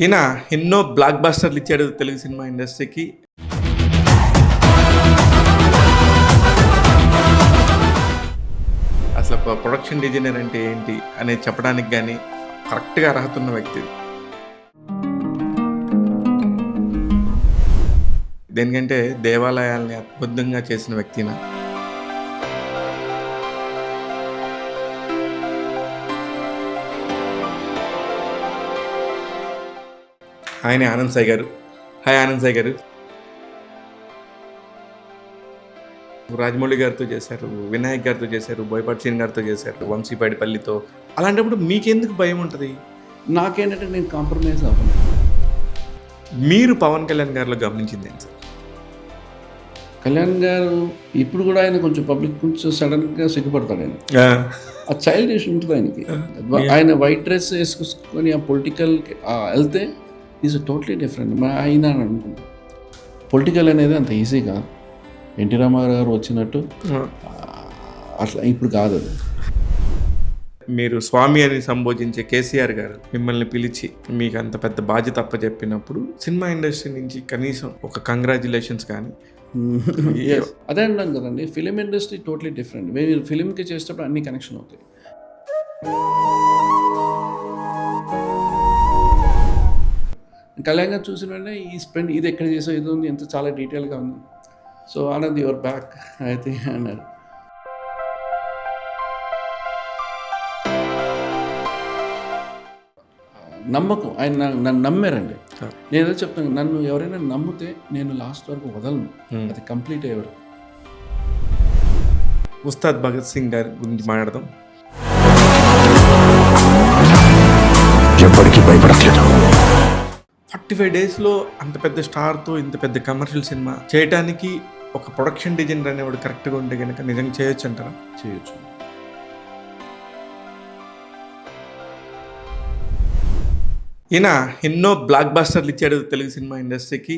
ఈయన ఎన్నో బ్లాక్ బస్టర్లు ఇచ్చాడు తెలుగు సినిమా ఇండస్ట్రీకి. అసలు ఒక ప్రొడక్షన్ డిజైనర్ అంటే ఏంటి అనేది చెప్పడానికి కానీ కరెక్ట్గా అర్హత ఉన్న వ్యక్తి. దేనికంటే దేవాలయాల్ని అద్భుతంగా చేసిన వ్యక్తిన. ఆయన ఆనంద్ సాయి గారు. హాయ్ ఆనంద్ సాయి గారు. రాజమౌళి గారితో చేశారు, వినాయక్ గారితో చేశారు, బోయపాటి సీన్ గారితో చేశారు, వంశీపాడిపల్లితో. అలాంటప్పుడు మీకెందుకు భయం ఉంటుంది? నాకేంటంటే నేను కాంప్రమైజ్ అవ్వను. మీరు పవన్ కళ్యాణ్ గారిలో గమనించింది ఏంటి సార్? కళ్యాణ్ గారు ఇప్పుడు కూడా ఆయన కొంచెం పబ్లిక్ కొంచెం సడన్గా సిగ్గుపడతాడు. ఆయన ఆ చైల్డ్ ఉంటుంది ఆయనకి. ఆయన వైట్ డ్రెస్ వేసుకొని ఆ పొలిటికల్ వెళ్తే ఈజ్ టోటలీ డిఫరెంట్. ఆయన అనుకుంటా పొలిటికల్ అనేది అంత ఈజీ కాదు. ఎన్టీ రామారావు గారు వచ్చినట్టు అట్లా ఇప్పుడు కాదు అది. మీరు స్వామి అని సంబోధించే కేసీఆర్ గారు మిమ్మల్ని పిలిచి మీకు అంత పెద్ద బాధ్యత అప్పచెప్పినప్పుడు సినిమా ఇండస్ట్రీ నుంచి కనీసం ఒక కంగ్రాచులేషన్స్ కానీ అదే అన్నాం కదండి, ఫిలిం ఇండస్ట్రీ టోటలీ డిఫరెంట్. మీరు ఫిలింకి చేసేటప్పుడు అన్ని కనెక్షన్ అవుతాయి. కళ్యాణ్ గారు చూసిన వెంటనే ఈ స్పెండ్ ఇది ఎక్కడ చేసావు, ఇది ఉంది, ఎంత చాలా డీటెయిల్గా ఉంది. సో ఆనంద్ యువర్ బ్యాక్ అయితే అన్నారు. నమ్మకం ఆయన నన్ను నమ్మారండి. నేను ఏదో చెప్తాను, నన్ను ఎవరైనా నమ్మితే నేను లాస్ట్ వరకు వదలను, అది కంప్లీట్ అయ్యే వరకు. ఉస్తాద్ భగత్ సింగ్ గారి గురించి మాట్లాడదాం. ఎప్పటికీ భయపడట్లేదు. 45 డేస్లో అంత పెద్ద స్టార్తో ఇంత పెద్ద కమర్షియల్ సినిమా చేయడానికి ఒక ప్రొడక్షన్ డిజైనర్ అనేవాడు కరెక్ట్గా ఉంటే కనుక నిజంగా చేయొచ్చు అంటారా? చేయొచ్చు. ఈయన ఎన్నో బ్లాక్ బస్టర్లు ఇచ్చాడు తెలుగు సినిమా ఇండస్ట్రీకి.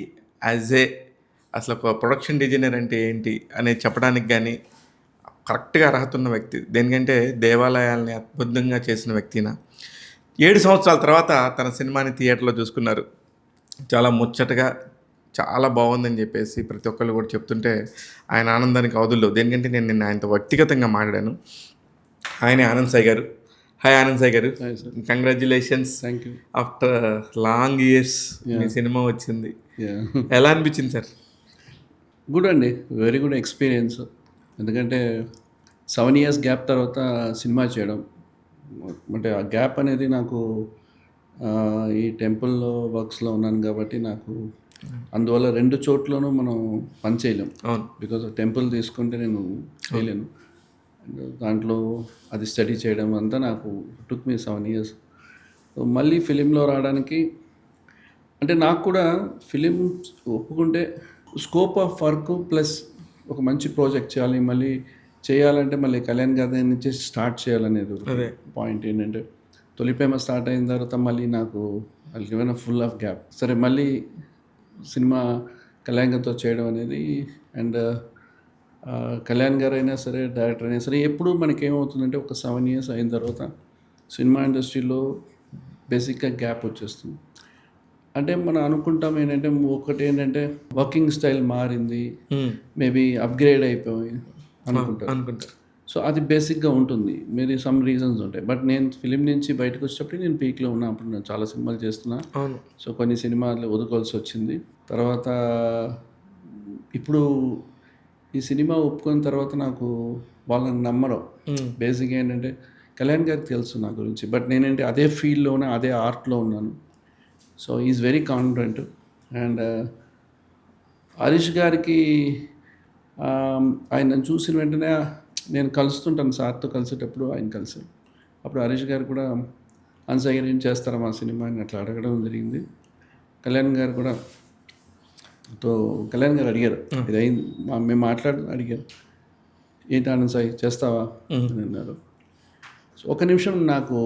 అసలు ఒక ప్రొడక్షన్ డిజైనర్ అంటే ఏంటి అనేది చెప్పడానికి కానీ కరెక్ట్గా అర్హత ఉన్న వ్యక్తి. దేనికంటే దేవాలయాల్ని అద్భుతంగా చేసిన వ్యక్తిన. 7 సంవత్సరాల తర్వాత తన సినిమాని థియేటర్లో చూసుకున్నారు. చాలా ముచ్చటగా, చాలా బాగుందని చెప్పేసి ప్రతి ఒక్కళ్ళు కూడా చెప్తుంటే ఆయన ఆనందానికి అవధుల్లో. దేనికంటే నేను నిన్న ఆయనతో వ్యక్తిగతంగా మాట్లాడాను. ఆయనే ఆనంద్ సాయి గారు. హాయ్ ఆనంద్ సాయి గారు. Congratulations. Thank you. After long years me cinema వచ్చింది. ఎలా అనిపించింది సార్? గుడ్ అండి, వెరీ గుడ్ ఎక్స్పీరియన్స్. ఎందుకంటే 7 years గ్యాప్ తర్వాత సినిమా చేయడం అంటే ఆ గ్యాప్ అనేది నాకు ఈ టెంపుల్లో వర్క్స్లో ఉన్నాను కాబట్టి నాకు అందువల్ల 2 చోట్లను మనం పని చేయలేం. అవును. బికాజ్ టెంపుల్ తీసుకుంటే నేను చేయలేను. దాంట్లో అది స్టడీ చేయడం అంతా నాకు టుక్ మీ 7 years. మళ్ళీ ఫిలింలో రావడానికి అంటే నాకు కూడా ఫిలిం ఒప్పుకుంటే స్కోప్ ఆఫ్ వర్క్ ప్లస్ ఒక మంచి ప్రాజెక్ట్ చేయాలి, మళ్ళీ చేయాలంటే మళ్ళీ కళ్యాణ్ గారి నుంచి స్టార్ట్ చేయాలనేది పాయింట్. ఏంటంటే తొలి ప్రేమ స్టార్ట్ అయిన తర్వాత మళ్ళీ నాకు ఏమైనా ఫుల్ ఆఫ్ గ్యాప్. సరే మళ్ళీ సినిమా కళ్యాణ్ గారితో చేయడం అనేది అండ్ కళ్యాణ్ గారు అయినా సరే, డైరెక్టర్ అయినా సరే, ఎప్పుడు మనకేమవుతుందంటే ఒక 7 years అయిన తర్వాత సినిమా ఇండస్ట్రీలో బేసిక్గా గ్యాప్ వచ్చేస్తుంది. అంటే మనం అనుకుంటాం ఏంటంటే ఒకటి ఏంటంటే వర్కింగ్ స్టైల్ మారింది, మేబీ అప్గ్రేడ్ అయిపోయి అనుకుంటారు. సో అది బేసిక్గా ఉంటుంది, మేబీ సమ్ రీజన్స్ ఉంటాయి. బట్ నేను ఫిలిం నుంచి బయటకు వచ్చేటప్పుడు నేను పీక్లో ఉన్నా. అప్పుడు నేను చాలా సినిమాలు చేస్తున్నా. సో కొన్ని సినిమాలు వదుకోవాల్సి వచ్చింది. తర్వాత ఇప్పుడు ఈ సినిమా ఒప్పుకున్న తర్వాత నాకు వాళ్ళని నమ్మరు. బేసిక్గా ఏంటంటే కళ్యాణ్ గారికి తెలుసు నా గురించి, బట్ నేనంటే అదే ఫీల్డ్లోనే అదే ఆర్ట్లో ఉన్నాను. So is very confident. And Harish గారికి ఆయన చూసిన వెంటనే నేను కలుస్తుంటాను, సార్తో కలిసేటప్పుడు ఆయన కలిసాను. అప్పుడు హరీష్ గారు కూడా అన్సాయి గారు ఏం చేస్తారా మా సినిమా అని అట్లా అడగడం జరిగింది. కళ్యాణ్ గారు కూడా కళ్యాణ్ గారు అడిగారు, ఇది అయింది మేము అడిగారు, ఏంటి ఆనంద్ సాయి చేస్తావా అని అన్నారు. సో ఒక నిమిషం నాకు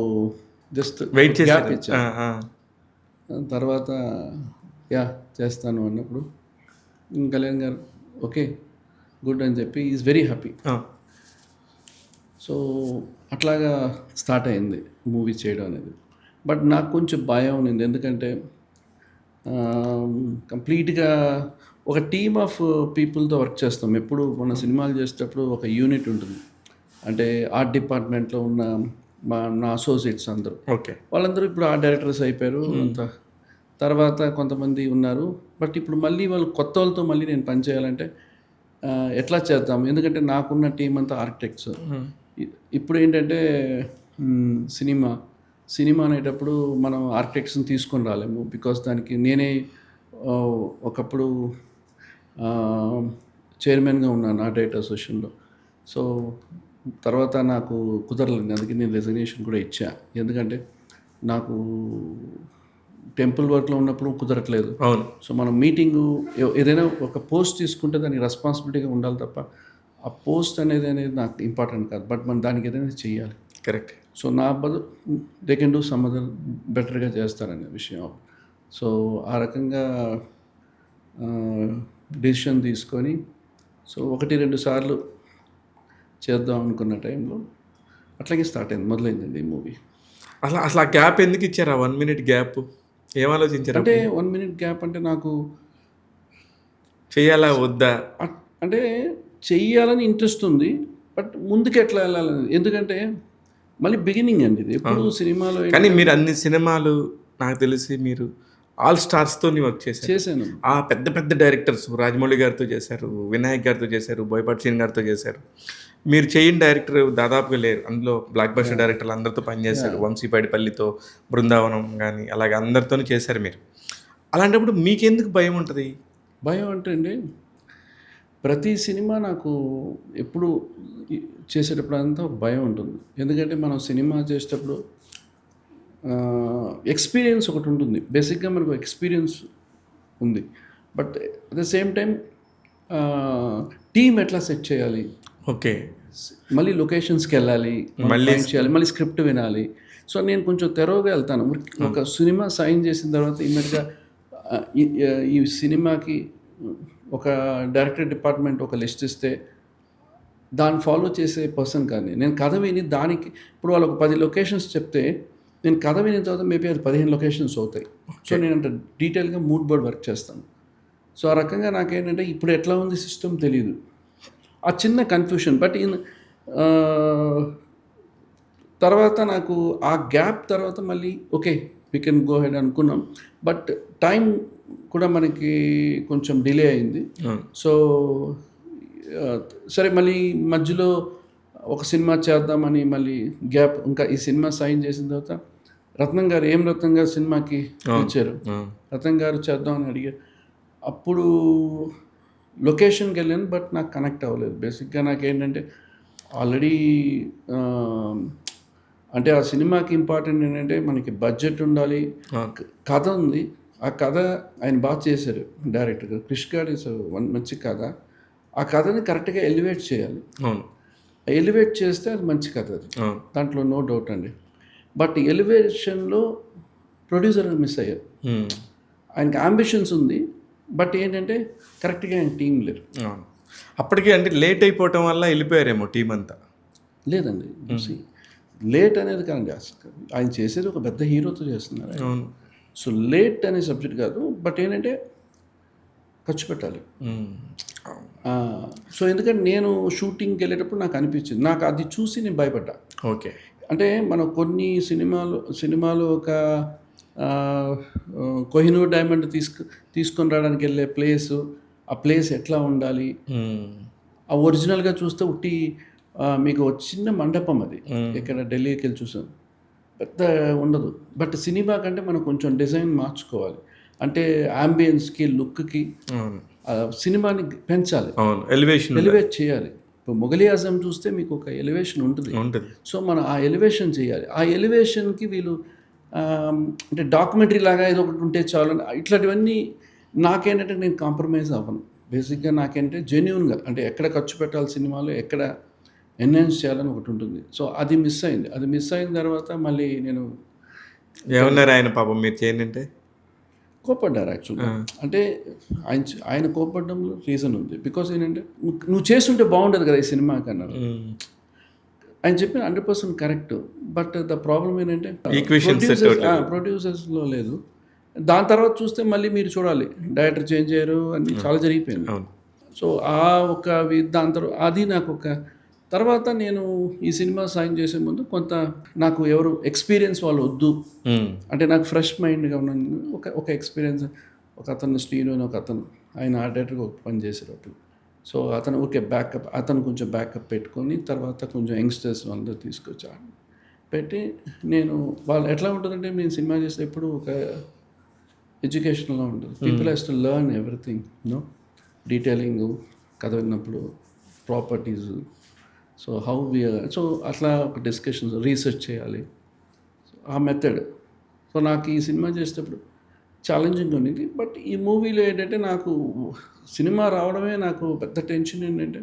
జస్ట్ వెయిట్ గ్యాప్ ఇచ్చాను. తర్వాత చేస్తాను అన్నప్పుడు కళ్యాణ్ గారు ఓకే గుడ్ అని చెప్పి ఈజ్ వెరీ హ్యాపీ. సో అట్లాగా స్టార్ట్ అయింది మూవీ చేయడం అనేది. బట్ నాకు కొంచెం భయం ఉంది, ఎందుకంటే కంప్లీట్గా ఒక టీమ్ ఆఫ్ పీపుల్తో వర్క్ చేస్తాం. ఎప్పుడు మన సినిమాలు చేసేటప్పుడు ఒక యూనిట్ ఉంటుంది. అంటే ఆర్ట్ డిపార్ట్మెంట్లో ఉన్న నా అసోసియేట్స్ అందరూ, ఓకే. వాళ్ళందరూ ఇప్పుడు ఆర్ట్ డైరెక్టర్స్ అయిపోయారు. తర్వాత కొంతమంది ఉన్నారు. బట్ ఇప్పుడు మళ్ళీ వాళ్ళు కొత్త వాళ్ళతో మళ్ళీ నేను పనిచేయాలంటే ఎట్లా చేద్దాం, ఎందుకంటే నాకున్న టీం అంతా ఆర్కిటెక్ట్స్. ఇప్పుడు ఏంటంటే సినిమా అనేటప్పుడు మనం ఆర్కిటెక్ట్స్ని తీసుకొని రాలేము. బికాస్ దానికి నేనే ఒకప్పుడు చైర్మన్గా ఉన్నాను ఆర్ట్ డైరెక్టర్ అసోసియేషన్లో. సో తర్వాత నాకు కుదరలేదు, అందుకే నేను రెసిగ్నేషన్ కూడా ఇచ్చా. ఎందుకంటే నాకు టెంపుల్ వర్క్లో ఉన్నప్పుడు కుదరట్లేదు. అవును. సో మనం మీటింగు ఏదైనా ఒక పోస్ట్ తీసుకుంటే దానికి రెస్పాన్సిబిలిటీగా ఉండాలి తప్ప ఆ పోస్ట్ అనేది నాకు ఇంపార్టెంట్ కాదు. బట్ మనం దానికి ఏదైనా చెయ్యాలి. కరెక్ట్. సో నా బదులు they can do some other బెటర్గా చేస్తారనే విషయం. సో ఆ రకంగా డెసిషన్ తీసుకొని సో 1-2 సార్లు చేద్దాం అనుకున్న టైంలో అట్లాగే స్టార్ట్ అయింది, మొదలైందండి ఈ మూవీ. అసలు ఆ గ్యాప్ ఎందుకు ఇచ్చారు? ఆ 1 minute గ్యాప్ ఏం ఆలోచించారు? అంటే 1 minute గ్యాప్ అంటే నాకు చెయ్యాలా వద్దా? అంటే చెయ్యాలని ఇంట్రెస్ట్ ఉంది, బట్ ముందుకు ఎట్లా వెళ్ళాలని. ఎందుకంటే మళ్ళీ బిగినింగ్ అండి ఇది. ఎప్పుడు సినిమాలో కానీ మీరు అన్ని సినిమాలు నాకు తెలిసి మీరు ఆల్ స్టార్స్తో వర్క్ చేశాను. ఆ పెద్ద పెద్ద డైరెక్టర్స్ రాజమౌళి గారితో చేశారు, వినాయక్ గారితో చేశారు, బోయపాటి శ్రీని గారితో చేశారు. మీరు చేయని డైరెక్టర్ దాదాపుగా లేరు. అందులో బ్లాక్ బస్టర్ డైరెక్టర్లు అందరితో పనిచేశారు. వంశీపాడిపల్లితో, బృందావనం కానీ అలాగే అందరితోనూ చేశారు మీరు. అలాంటప్పుడు మీకెందుకు భయం ఉంటుంది? భయం అంటే అండి, ప్రతి సినిమా నాకు ఎప్పుడు చేసేటప్పుడు అంతా ఒక భయం ఉంటుంది. ఎందుకంటే మనం సినిమా చేసేటప్పుడు ఎక్స్పీరియన్స్ ఒకటి ఉంటుంది. బేసిక్గా మనకు ఎక్స్పీరియన్స్ ఉంది, but at the same time team ఎట్లా సెట్ చేయాలి, ఓకే, మళ్ళీ లొకేషన్స్కి వెళ్ళాలి, మళ్ళీ చేయాలి, మళ్ళీ స్క్రిప్ట్ వినాలి. సో నేను కొంచెం తెరవగా వెళ్తాను. ఒక సినిమా సైన్ చేసిన తర్వాత ఇమ్మీడియట్గా ఈ సినిమాకి ఒక డైరెక్టర్ డిపార్ట్మెంట్ ఒక లిస్ట్ ఇస్తే దాన్ని ఫాలో చేసే పర్సన్ కానీ నేను కథ విని దానికి ఇప్పుడు వాళ్ళు ఒక 10 లొకేషన్స్ చెప్తే నేను కథ వినిన తర్వాత మేబీ అది 15 లొకేషన్స్ అవుతాయి. సో నేను అంటే డీటెయిల్గా మూడ్ బోర్డ్ వర్క్ చేస్తాను. సో ఆ రకంగా నాకేంటంటే ఇప్పుడు ఎట్లా ఉంది సిస్టమ్ తెలియదు, ఆ చిన్న కన్ఫ్యూషన్. బట్ తర్వాత నాకు ఆ గ్యాప్ తర్వాత మళ్ళీ okay we can go head అనుకున్నాం. బట్ టైం కూడా మనకి కొంచెం డిలే అయింది. సో సరే మళ్ళీ మధ్యలో ఒక సినిమా చేద్దామని మళ్ళీ గ్యాప్, ఇంకా ఈ సినిమా సైన్ చేసిన తర్వాత రత్నం గారు సినిమాకి ఇచ్చారు. రత్నం గారు చేద్దామని అడిగారు. అప్పుడు లొకేషన్కి వెళ్ళాను, బట్ నాకు కనెక్ట్ అవ్వలేదు. బేసిక్గా నాకేంటంటే ఆల్రెడీ అంటే ఆ సినిమాకి ఇంపార్టెంట్ ఏంటంటే మనకి బడ్జెట్ ఉండాలి, కథ ఉంది. ఆ కథ ఆయన బాగా చేశారు డైరెక్టర్ గారు. క్రిష్ గారు మంచి కథ. ఆ కథని కరెక్ట్గా ఎలివేట్ చేయాలి. ఎలివేట్ చేస్తే అది మంచి కథ, అది దాంట్లో నో డౌట్ అండి. బట్ ఎలివేషన్లో ప్రొడ్యూసర్ మిస్ అయ్యారు. ఆయనకి అంబిషన్స్ ఉంది, బట్ ఏంటంటే కరెక్ట్గా ఆయన టీం లేరు. అప్పటికి అంటే లేట్ అయిపోవటం వల్ల వెళ్ళిపోయారేమో టీం అంతా. లేదండి, లేట్ అనేది కాదండి. అసలు ఆయన చేసేది ఒక పెద్ద హీరోతో చేస్తున్నారు. సో లేట్ అనే సబ్జెక్ట్ కాదు, బట్ ఏంటంటే ఖర్చు పెట్టాలి. సో ఎందుకంటే నేను షూటింగ్కి వెళ్ళేటప్పుడు నాకు అనిపించింది, నాకు అది చూసి నేను భయపడ్డా. ఓకే, అంటే మనం కొన్ని సినిమాలు ఒక కోహినూర్ డైమండ్ తీసుకొని రావడానికి వెళ్ళే ప్లేసు, ఆ ప్లేస్ ఎట్లా ఉండాలి, ఆ ఒరిజినల్గా చూస్తే ఉట్టి మీకు చిన్న మండపం, అది ఇక్కడ ఢిల్లీకి వెళ్ళి చూసాను, పెద్ద ఉండదు. బట్ సినిమా కంటే మనం కొంచెం డిజైన్ మార్చుకోవాలి. అంటే అంబియన్స్కి, లుక్కి సినిమాని పెంచాలి, ఎలివేట్ చేయాలి. ఇప్పుడు మొఘలి ఆజం చూస్తే మీకు ఒక ఎలివేషన్ ఉంటుంది. సో మనం ఆ ఎలివేషన్ చేయాలి. ఆ ఎలివేషన్కి వీళ్ళు అంటే డాక్యుమెంటరీ లాగా ఏదో ఒకటి ఉంటే చాలు, ఇట్లాంటివన్నీ నాకేంటంటే నేను కాంప్రమైజ్ అవ్వను. బేసిక్గా నాకేంటంటే జెన్యూన్గా, అంటే ఎక్కడ ఖర్చు పెట్టాలి సినిమాలో, ఎక్కడ ఎన్హాన్స్ చేయాలని ఒకటి ఉంటుంది. సో అది మిస్ అయింది. అది మిస్ అయిన తర్వాత మళ్ళీ నేను ఏమన్నారు ఆయన? పాపం మీరు చేయండి కోపడ్డారు యాక్చువల్గా. అంటే ఆయన కోపడ్డంలో రీజన్ ఉంది. బికాస్ ఏంటంటే నువ్వు చేస్తుంటే బాగుండదు కదా ఈ సినిమాకి అన్నారు. ఆయన చెప్పిన 100% కరెక్ట్. బట్ ద ప్రాబ్లం ఏంటంటే ప్రొడ్యూసర్స్లో లేదు. దాని తర్వాత చూస్తే మళ్ళీ మీరు చూడాలి డైరెక్టర్ చేంజ్ అయ్యారు అన్నీ చాలా జరిగిపోయింది. అవును. సో ఆ ఒక దాని తర్వాత అది నాకు ఒక తర్వాత నేను ఈ సినిమా సైన్ చేసే ముందు కొంత నాకు ఎవరు ఎక్స్పీరియన్స్ వాళ్ళు వద్దు, అంటే నాకు ఫ్రెష్ మైండ్గా ఉన్నాను. ఒక ఎక్స్పీరియన్స్ ఒక అతను శ్రీను అని ఒక అతను, ఆయన ఆ డైరెక్టర్గా ఒక పని చేశారు అప్పుడు. సో అతను ఓకే బ్యాకప్, అతను కొంచెం బ్యాకప్ పెట్టుకొని తర్వాత కొంచెం యంగ్స్టర్స్ అందరూ తీసుకొచ్చాను పెట్టి నేను వాళ్ళు ఎట్లా ఉంటుందంటే నేను సినిమా చేస్తే ఎప్పుడు ఒక ఎడ్యుకేషన్లో ఉంటుంది. People has to learn everything, no detailing, కథ విన్నప్పుడు properties, so how we, so అట్లా ఒక డిస్కషన్స్ రీసెర్చ్ చేయాలి. సో ఆ మెథడ్. సో నాకు ఈ సినిమా చేసేటప్పుడు ఛాలెంజింగ్ ఉన్నింది. బట్ ఈ మూవీలో ఏంటంటే నాకు సినిమా రావడమే నాకు పెద్ద టెన్షన్ ఏంటంటే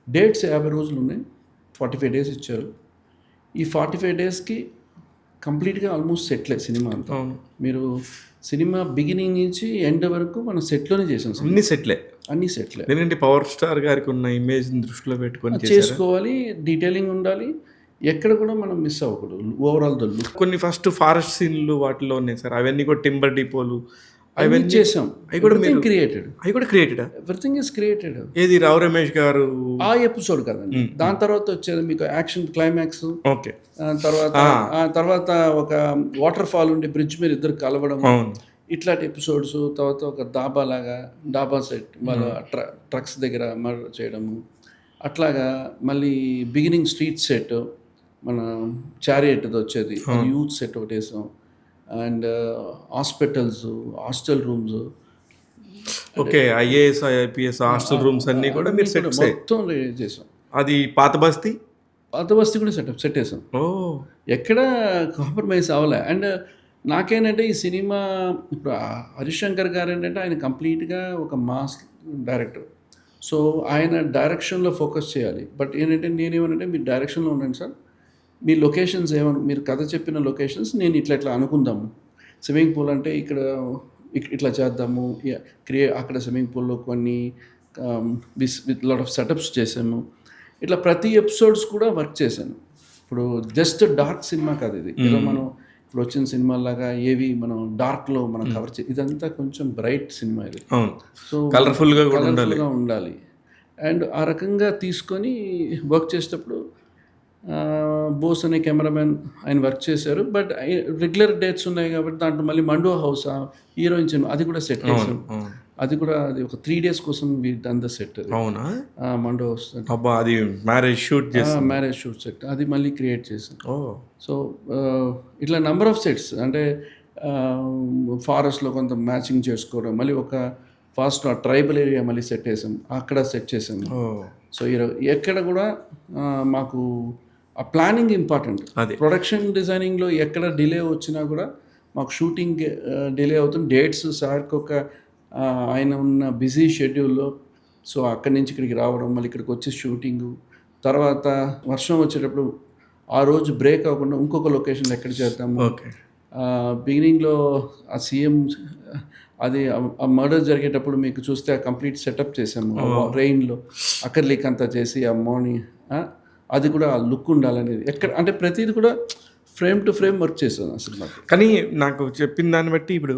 డేట్స్ 50 రోజులు ఉన్నాయి, 45 days ఇచ్చారు. ఈ 45 daysకి కంప్లీట్గా ఆల్మోస్ట్ సెట్లే సినిమా అంతా. మీరు సినిమా బిగినింగ్ నుంచి ఎండ్ వరకు మనం సెట్లోనే చేసాం. అన్ని సెట్లే, అన్ని సెట్లే. ఎందుకంటే పవర్ స్టార్ గారికి ఉన్న ఇమేజ్ని దృష్టిలో పెట్టుకొని చేసుకోవాలి, డీటెయిలింగ్ ఉండాలి, ఎక్కడ కూడా మనం మిస్ అవ్వకూడదు. Overall the look. కొన్ని ఫస్ట్ ఫారెస్ట్ సీన్లు వాటిలో ఉన్నాయి సార్, అవన్నీ కూడా టింబర్ డిపోలు అవన్నీ చేసాం. అవి కూడా క్రియేటెడ్, అవి కూడా క్రియేటెడా? Everything is created. ఏది రావు రమేష్ గారు ఆ ఎపిసోడ్ కదండి. దాని తర్వాత వచ్చేది మీకు యాక్షన్ క్లైమాక్స్. ఓకే. తర్వాత ఒక వాటర్ ఫాల్ ఉండి బ్రిడ్జ్ మీద ఇద్దరు కలవడం, అవును, ఇట్లాంటి ఎపిసోడ్స్. తర్వాత ఒక డాబా సెట్ వాళ్ళ ట్రక్స్ దగ్గర మర్డర్ చేయడము, అట్లాగా. మళ్ళీ బిగినింగ్ స్ట్రీట్ సెట్, మన చారియట్ వచ్చేది యూత్ సెట్ ఒకటి వేసాం. And hospitals, hostel rooms, okay, IAS IPS hostel rooms అన్నీ కూడా మీరు సెట్ మొత్తం చేసాం. అది పాత బస్తీ కూడా సెట్ వేసాం. ఓ, ఎక్కడ కాంప్రమైజ్ అవ్వలే. అండ్ నాకేంటంటే ఈ సినిమా ఇప్పుడు హరిశంకర్ గారు ఏంటంటే ఆయన కంప్లీట్గా ఒక మాస్ డైరెక్టర్. సో ఆయన డైరెక్షన్లో ఫోకస్ చేయాలి. బట్ ఏంటంటే నేనేమనంటే మీరు డైరెక్షన్లో ఉండండి సార్, మీ లొకేషన్స్ మీరు కథ చెప్పిన లొకేషన్స్ నేను ఇట్లా అనుకుందాము. స్విమ్మింగ్ పూల్ అంటే ఇక్కడ ఇట్లా చేద్దాము, అక్కడ స్విమ్మింగ్ పూల్లో కొన్ని విత్ లాట్ ఆఫ్ సెటప్స్ చేసాము. ఇట్లా ప్రతి ఎపిసోడ్స్ కూడా వర్క్ చేశాను. ఇప్పుడు జస్ట్ డార్క్ సినిమా కాదు ఇది. ఏదో మనం ఇప్పుడు వచ్చిన సినిమాలాగా ఏవి మనం డార్క్లో మనం కవర్ ఇదంతా కొంచెం బ్రైట్ సినిమా ఇది. సో కలర్ఫుల్గా ఉండాలి. అండ్ ఆ రకంగా తీసుకొని వర్క్ చేసేటప్పుడు బోస్ అనే కెమెరామెన్ ఆయన వర్క్ చేశారు. బట్ రెగ్యులర్ డేట్స్ ఉన్నాయి కాబట్టి దాంట్లో మళ్ళీ మండో హౌస్ హీరోయిన్ సినిమా అది కూడా సెట్ చేసాం. అది ఒక 3 days కోసం డన్ ద సెట్. అవునా? మండో హౌస్ అది మ్యారేజ్ షూట్ సెట్ అది మళ్ళీ క్రియేట్ చేసాం. సో ఇట్లా నెంబర్ ఆఫ్ సెట్స్, అంటే ఫారెస్ట్లో కొంత మ్యాచింగ్ చేసుకోవడం, మళ్ళీ ఒక ఫాస్ట్ ట్రైబల్ ఏరియా మళ్ళీ సెట్ చేసాం, అక్కడ సెట్ చేసాము. సో ఎక్కడ కూడా మాకు ఆ ప్లానింగ్ ఇంపార్టెంట్. ప్రొడక్షన్ డిజైనింగ్లో ఎక్కడ డిలే వచ్చినా కూడా మాకు షూటింగ్ డిలే అవుతుంది. డేట్స్ సార్కి ఆయన ఉన్న బిజీ షెడ్యూల్లో, సో అక్కడి నుంచి ఇక్కడికి రావడం, మళ్ళీ ఇక్కడికి వచ్చి షూటింగు, తర్వాత వర్షం వచ్చేటప్పుడు ఆ రోజు బ్రేక్ అవ్వకుండా ఇంకొక లొకేషన్లో ఎక్కడ చేద్దాము. బిగినింగ్లో ఆ సీఎం అది ఆ మర్డర్ జరిగేటప్పుడు మీకు చూస్తే ఆ కంప్లీట్ సెటప్ చేసాము రెయిన్లో, అక్కర్లీక్ అంతా చేసి ఆ మార్నింగ్ అది కూడా ఆ లుక్ ఉండాలనేది ఎక్కడ, అంటే ప్రతిది కూడా ఫ్రేమ్ టు ఫ్రేమ్ వర్క్ చేస్తాను అసలు. కానీ నాకు చెప్పిన దాన్ని బట్టి ఇప్పుడు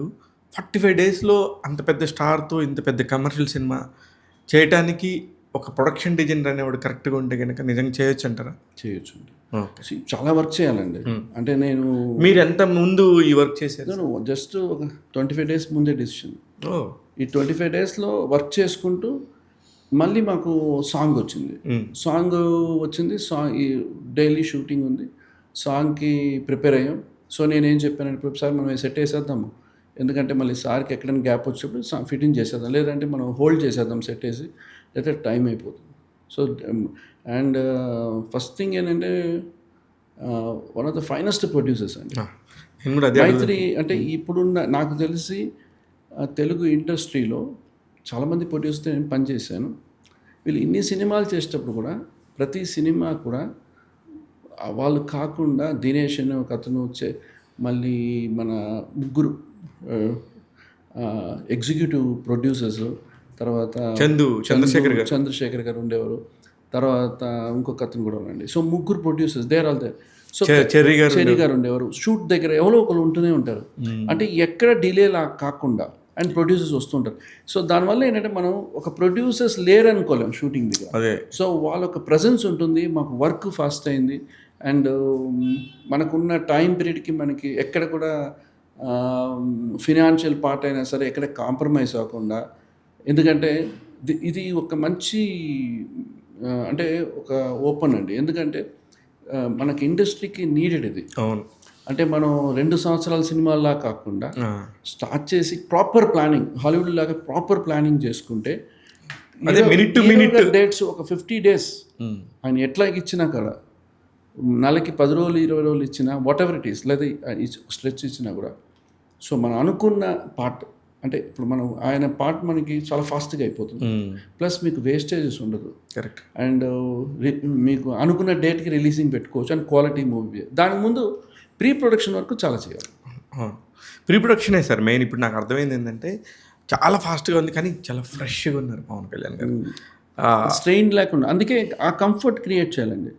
45 daysలో అంత పెద్ద స్టార్తో ఇంత పెద్ద కమర్షియల్ సినిమా చేయటానికి ఒక ప్రొడక్షన్ డిజైనర్ అనేవాడు కరెక్ట్గా ఉంటే కనుక నిజంగా చేయొచ్చు అంటారా? చేయొచ్చు. చాలా వర్క్ చేయాలండి. అంటే మీరు ఎంత ముందు ఈ వర్క్ చేశారు? జస్ట్ ఒక 25 days ముందే డెసిషన్. ఈ 25 daysలో వర్క్ చేసుకుంటూ మళ్ళీ మాకు సాంగ్ వచ్చింది. ఈ డైలీ షూటింగ్ ఉంది, సాంగ్కి ప్రిపేర్ అయ్యాం. సో నేనేం చెప్పానంటే సార్ మనం సెట్ వేసేద్దాము, ఎందుకంటే మళ్ళీ సార్కి ఎక్కడైనా గ్యాప్ వచ్చినప్పుడు ఫిట్టింగ్ చేసేద్దాం, లేదంటే మనం హోల్డ్ చేసేద్దాం సెట్ వేసి, లేకపోతే టైం అయిపోతుంది. సో అండ్ ఫస్ట్ థింగ్ ఏంటంటే one of the finest producers అండి మైత్రి. అంటే ఇప్పుడున్న నాకు తెలిసి తెలుగు ఇండస్ట్రీలో చాలామంది ప్రొడ్యూసర్తో నేను పనిచేశాను. వీళ్ళు ఇన్ని సినిమాలు చేసేటప్పుడు కూడా ప్రతి సినిమా కూడా వాళ్ళు కాకుండా దినేష్ అని ఒక అతను మళ్ళీ మన ముగ్గురు ఎగ్జిక్యూటివ్ ప్రొడ్యూసర్స్, తర్వాత చంద్రశేఖర్ గారు ఉండేవారు, తర్వాత ఇంకొక అతను కూడా ఉండండి. సో ముగ్గురు producers they are all there. So Cherry garu Cherry garu ఉండేవారు. షూట్ దగ్గర ఎవరో ఒకరు ఉంటూనే ఉంటారు. అంటే ఎక్కడ డిలే కాకుండా అండ్ ప్రొడ్యూసర్స్ వస్తుంటారు. సో దానివల్ల ఏంటంటే మనం ఒక ప్రొడ్యూసర్స్ లేరు అనుకోలేం షూటింగ్ దగ్గర. అదే సో వాళ్ళ ఒక ప్రజెన్స్ ఉంటుంది, మాకు వర్క్ ఫాస్ట్ అయింది అండ్ మనకున్న టైం పీరియడ్కి మనకి ఎక్కడ కూడా ఫినాన్షియల్ పార్ట్ అయినా సరే ఎక్కడ కాంప్రమైజ్ అవ్వకుండా, ఎందుకంటే ఇది ఒక మంచి అంటే ఒక ఓపెన్ అండి. ఎందుకంటే మనకి ఇండస్ట్రీకి నీడెడ్ ఇది. అవును. అంటే మనం 2 సంవత్సరాల సినిమాల్లా కాకుండా స్టార్ట్ చేసి ప్రాపర్ ప్లానింగ్, హాలీవుడ్ లాగా ప్రాపర్ ప్లానింగ్ చేసుకుంటే అదే మినిట్ టు మినిట్ డేట్స్ ఒక 50 days ఆయన ఎట్లా ఇచ్చినా కదా, నెలకి 10 రోజులు 20 రోజులు ఇచ్చినా వాట్ ఎవర్ ఇట్ ఈస్, లేదా స్ట్రెచ్ ఇచ్చినా కూడా సో మనం అనుకున్న పార్ట్ అంటే ఇప్పుడు మనం ఆయన పార్ట్ మనకి చాలా ఫాస్ట్గా అయిపోతుంది. ప్లస్ మీకు వేస్టేజెస్ ఉండదు. కరెక్ట్. అండ్ మీకు అనుకున్న డేట్కి రిలీజింగ్ పెట్టుకోవచ్చు అండ్ క్వాలిటీ మూవీ. దానికి ముందు ప్రీ ప్రొడక్షన్ వరకు చాలా చేయాలి. ప్రీ ప్రొడక్షనే సార్ మెయిన్. ఇప్పుడు నాకు అర్థమైంది ఏంటంటే చాలా ఫాస్ట్గా ఉంది కానీ చాలా ఫ్రెష్గా ఉన్నారు పవన్ కళ్యాణ్ గారు. స్ట్రెయిన్ లేకుండా, అందుకే ఆ కంఫర్ట్ క్రియేట్ చేయాలండి.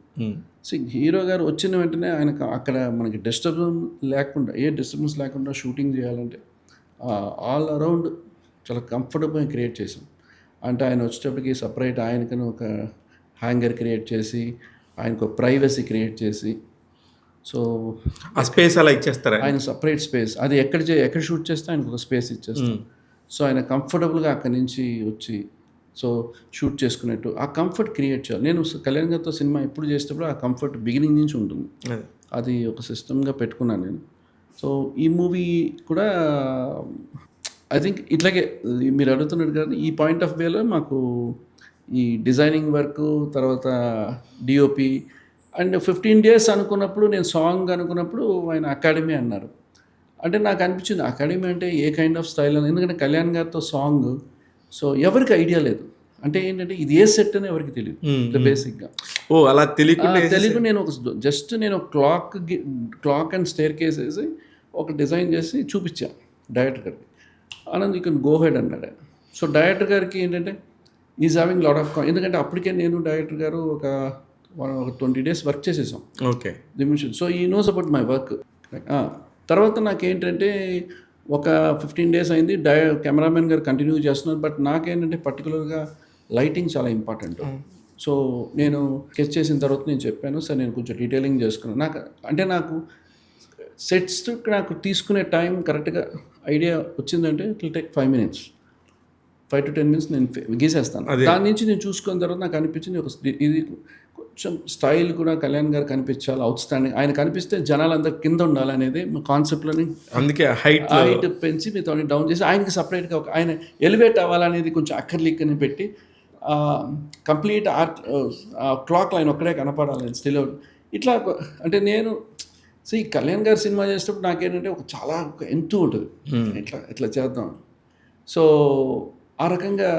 సో హీరో గారు వచ్చిన వెంటనే ఆయన అక్కడ మనకి డిస్టర్బెన్స్ లేకుండా షూటింగ్ చేయాలంటే ఆల్ అరౌండ్ చాలా కంఫర్టబుల్ క్రియేట్ చేసాం. అంటే ఆయన వచ్చేటప్పటికి సపరేట్ ఆయనకని ఒక హ్యాంగర్ క్రియేట్ చేసి ఆయనకు ఒక ప్రైవసీ క్రియేట్ చేసి, సో ఆ స్పేస్ అలా ఇచ్చేస్తారు. ఆయన సపరేట్ స్పేస్ అది ఎక్కడ షూట్ చేస్తే ఆయనకు ఒక స్పేస్ ఇచ్చేస్తాం. సో ఆయన కంఫర్టబుల్గా అక్కడి నుంచి వచ్చి సో షూట్ చేసుకున్నట్టు ఆ కంఫర్ట్ క్రియేట్ చేయాలి. నేను కళ్యాణ్ గారితో సినిమా ఎప్పుడు చేసేటప్పుడు ఆ కంఫర్ట్ బిగినింగ్ నుంచి ఉంటుంది. అది ఒక సిస్టమ్గా పెట్టుకున్నాను నేను. సో ఈ మూవీ కూడా ఐ థింక్ ఇట్లాగే మీరు అడుగుతున్నట్టు కదా, ఈ పాయింట్ ఆఫ్ వేలో మాకు ఈ డిజైనింగ్ వర్క్, తర్వాత డిఓపి అండ్ 15 days అనుకున్నప్పుడు, నేను సాంగ్ అనుకున్నప్పుడు ఆయన అకాడమీ అన్నారు. అంటే నాకు అనిపించింది అకాడమీ అంటే ఏ కైండ్ ఆఫ్ స్టైల్ అని. ఎందుకంటే కళ్యాణ్ గారితో సాంగ్ సో ఎవరికి ఐడియా లేదు. అంటే ఏంటంటే ఇది ఏ సెట్ అని ఎవరికి తెలియదు బేసిక్గా. అలా తెలియదు. నేను జస్ట్ నేను క్లాక్ అండ్ స్టేర్ కేస్ వేసి ఒక డిజైన్ చేసి చూపించా డైరెక్టర్ గారికి. Anand you can go head అన్నాడు. సో డైరెక్టర్ గారికి ఏంటంటే ఈజ్ హ్యావింగ్ లాట్ ఆఫ్ ఎందుకంటే అప్పటికే నేను డైరెక్టర్ గారు ఒక 20 days వర్క్ చేసేసాం. ఓకే. సో ఈ నోస్ అబౌట్ మై వర్క్. తర్వాత నాకేంటంటే ఒక 15 days అయింది, కెమెరామెన్ గారు కంటిన్యూ చేస్తున్నారు. బట్ నాకేంటంటే పర్టికులర్గా లైటింగ్ చాలా ఇంపార్టెంట్. సో నేను స్కెచ్ చేసిన తర్వాత నేను చెప్పాను సార్ నేను కొంచెం డీటెయిలింగ్ చేసుకున్నాను. నాకు సెట్స్ నాకు తీసుకునే టైం కరెక్ట్గా ఐడియా వచ్చిందంటే it will take 5 minutes 5 to 10 minutes నేను గీసేస్తాను. దాని నుంచి నేను చూసుకున్న తర్వాత నాకు అనిపించింది ఇది కొంచెం స్టైల్ కూడా కళ్యాణ్ గారు కనిపించాలి, అవుట్ స్టాండింగ్. ఆయన కనిపిస్తే జనాలందరూ కింద ఉండాలి అనేది మా కాన్సెప్ట్లోని. అందుకే హైట్ పెంచి మీతో డౌన్ చేసి ఆయనకి సపరేట్గా ఆయన ఎలివేట్ అవ్వాలనేది కొంచెం అక్కర్లిక్కని పెట్టి కంప్లీట్ ఆర్ట్ క్లాక్ లైన్ ఒక్కడే కనపడాలి స్టిల్ అవుట్ ఇట్లా. అంటే నేను కళ్యాణ్ గారి సినిమా చేసేటప్పుడు నాకేంటంటే చాలా ఎంతూ ఉంటుంది ఇట్లా చేద్దాం. సో ఆ రకంగా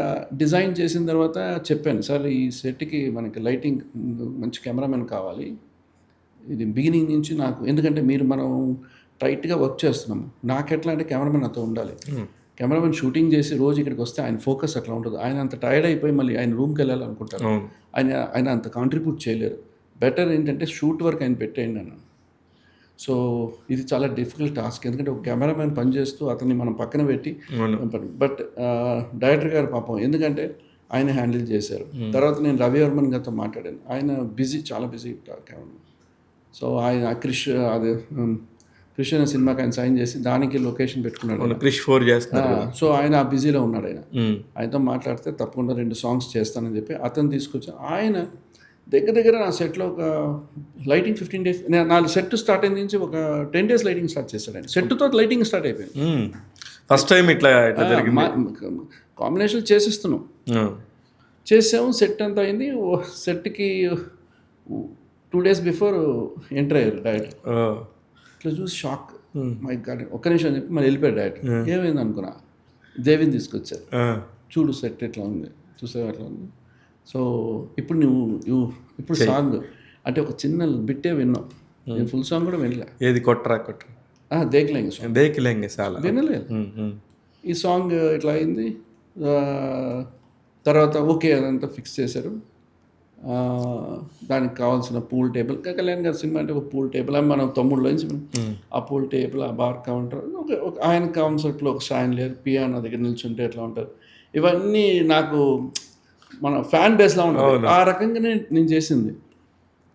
డిజైన్ చేసిన తర్వాత చెప్పాను సార్ ఈ సెట్కి మనకి లైటింగ్ మంచి కెమెరామెన్ కావాలి. ఇది బిగినింగ్ నుంచి నాకు, ఎందుకంటే మనం టైట్గా వర్క్ చేస్తున్నాము. నాకు ఎట్లా అంటే కెమెరామెన్ నాతో ఉండాలి. కెమెరామెన్ షూటింగ్ చేసి రోజు ఇక్కడికి వస్తే ఆయన ఫోకస్ అట్లా ఉంటుంది. ఆయన అంత టైర్డ్ అయిపోయి మళ్ళీ ఆయన రూమ్కి వెళ్ళాలనుకుంటారు. ఆయన అంత కాంట్రిబ్యూట్ చేయలేరు. బెటర్ ఏంటంటే షూట్ వర్క్ ఆయన పెట్టేయండి అన్న. సో ఇది చాలా డిఫికల్ట్ టాస్క్, ఎందుకంటే ఒక కెమెరామెన్ పనిచేస్తూ అతన్ని మనం పక్కన పెట్టి. బట్ డైరెక్టర్ గారు పాపం ఎందుకంటే ఆయన హ్యాండిల్ చేశారు. తర్వాత నేను రవి వర్మన్ గారితో మాట్లాడాను. ఆయన చాలా బిజీ కెమెరామెన్. సో ఆయన క్రిష్ అనే సినిమాకి ఆయన సైన్ చేసి దానికి లొకేషన్ పెట్టుకున్నాడు. క్రిష్ 4 చేస్తున్నారు. సో ఆయన ఆ బిజీలో ఉన్నాడు. ఆయనతో మాట్లాడితే తప్పకుండా 2 songs చేస్తానని చెప్పి అతను తీసుకొచ్చాను. ఆయన దగ్గర నా సెట్లో ఒక లైటింగ్ 15 days, నా సెట్ స్టార్ట్ అయిన నుంచి ఒక 10 days లైటింగ్ స్టార్ట్ చేశాడు ఆయన. సెట్తో లైటింగ్ స్టార్ట్ అయిపోయింది. ఫస్ట్ టైం ఇట్లా కాంబినేషన్ చేసేస్తున్నాం. చేసాము, సెట్ అంతా అయింది. సెట్కి 2 days బిఫోర్ ఎంటర్ అయ్యారు డైరెక్టర్. ఇట్లా చూసి షాక్, మై గాడ్ ఒక్క నిమిషం చెప్పి మళ్ళీ వెళ్ళిపోయాడు డైరెక్టర్. ఏమైంది అనుకున్నా, దేవిని తీసుకొచ్చారు. చూడు సెట్ ఎట్లా ఉంది, చూసావు ఎట్లా ఉంది. సో ఇప్పుడు ఇప్పుడు సాంగ్ అంటే ఒక చిన్న బిట్టే విన్నాం, నేను ఫుల్ సాంగ్ కూడా వినలే. ఏది కొట్టరా దేఖలేంగే చాలా వినలేదు. ఈ సాంగ్ ఇట్లా అయింది. తర్వాత ఓకే అదంతా ఫిక్స్ చేశారు. దానికి కావాల్సిన పూల్ టేబుల్. కళ్యాణ్ గారి సినిమా అంటే ఒక పూల్ టేబుల్ అని మనం తమ్ముళ్ళు నుంచి ఆ పూల్ టేబుల్, ఆ బార్ కౌంటర్, ఒక ఆయన కాన్సెప్ట్లో ఒక షాన్లియర్ పియానో దగ్గర నిల్చుంటే ఎట్లా ఉంటారు, ఇవన్నీ నాకు మన ఫ్యాన్ బేస్లా ఉంటుంది. ఆ రకంగానే నేను చేసింది.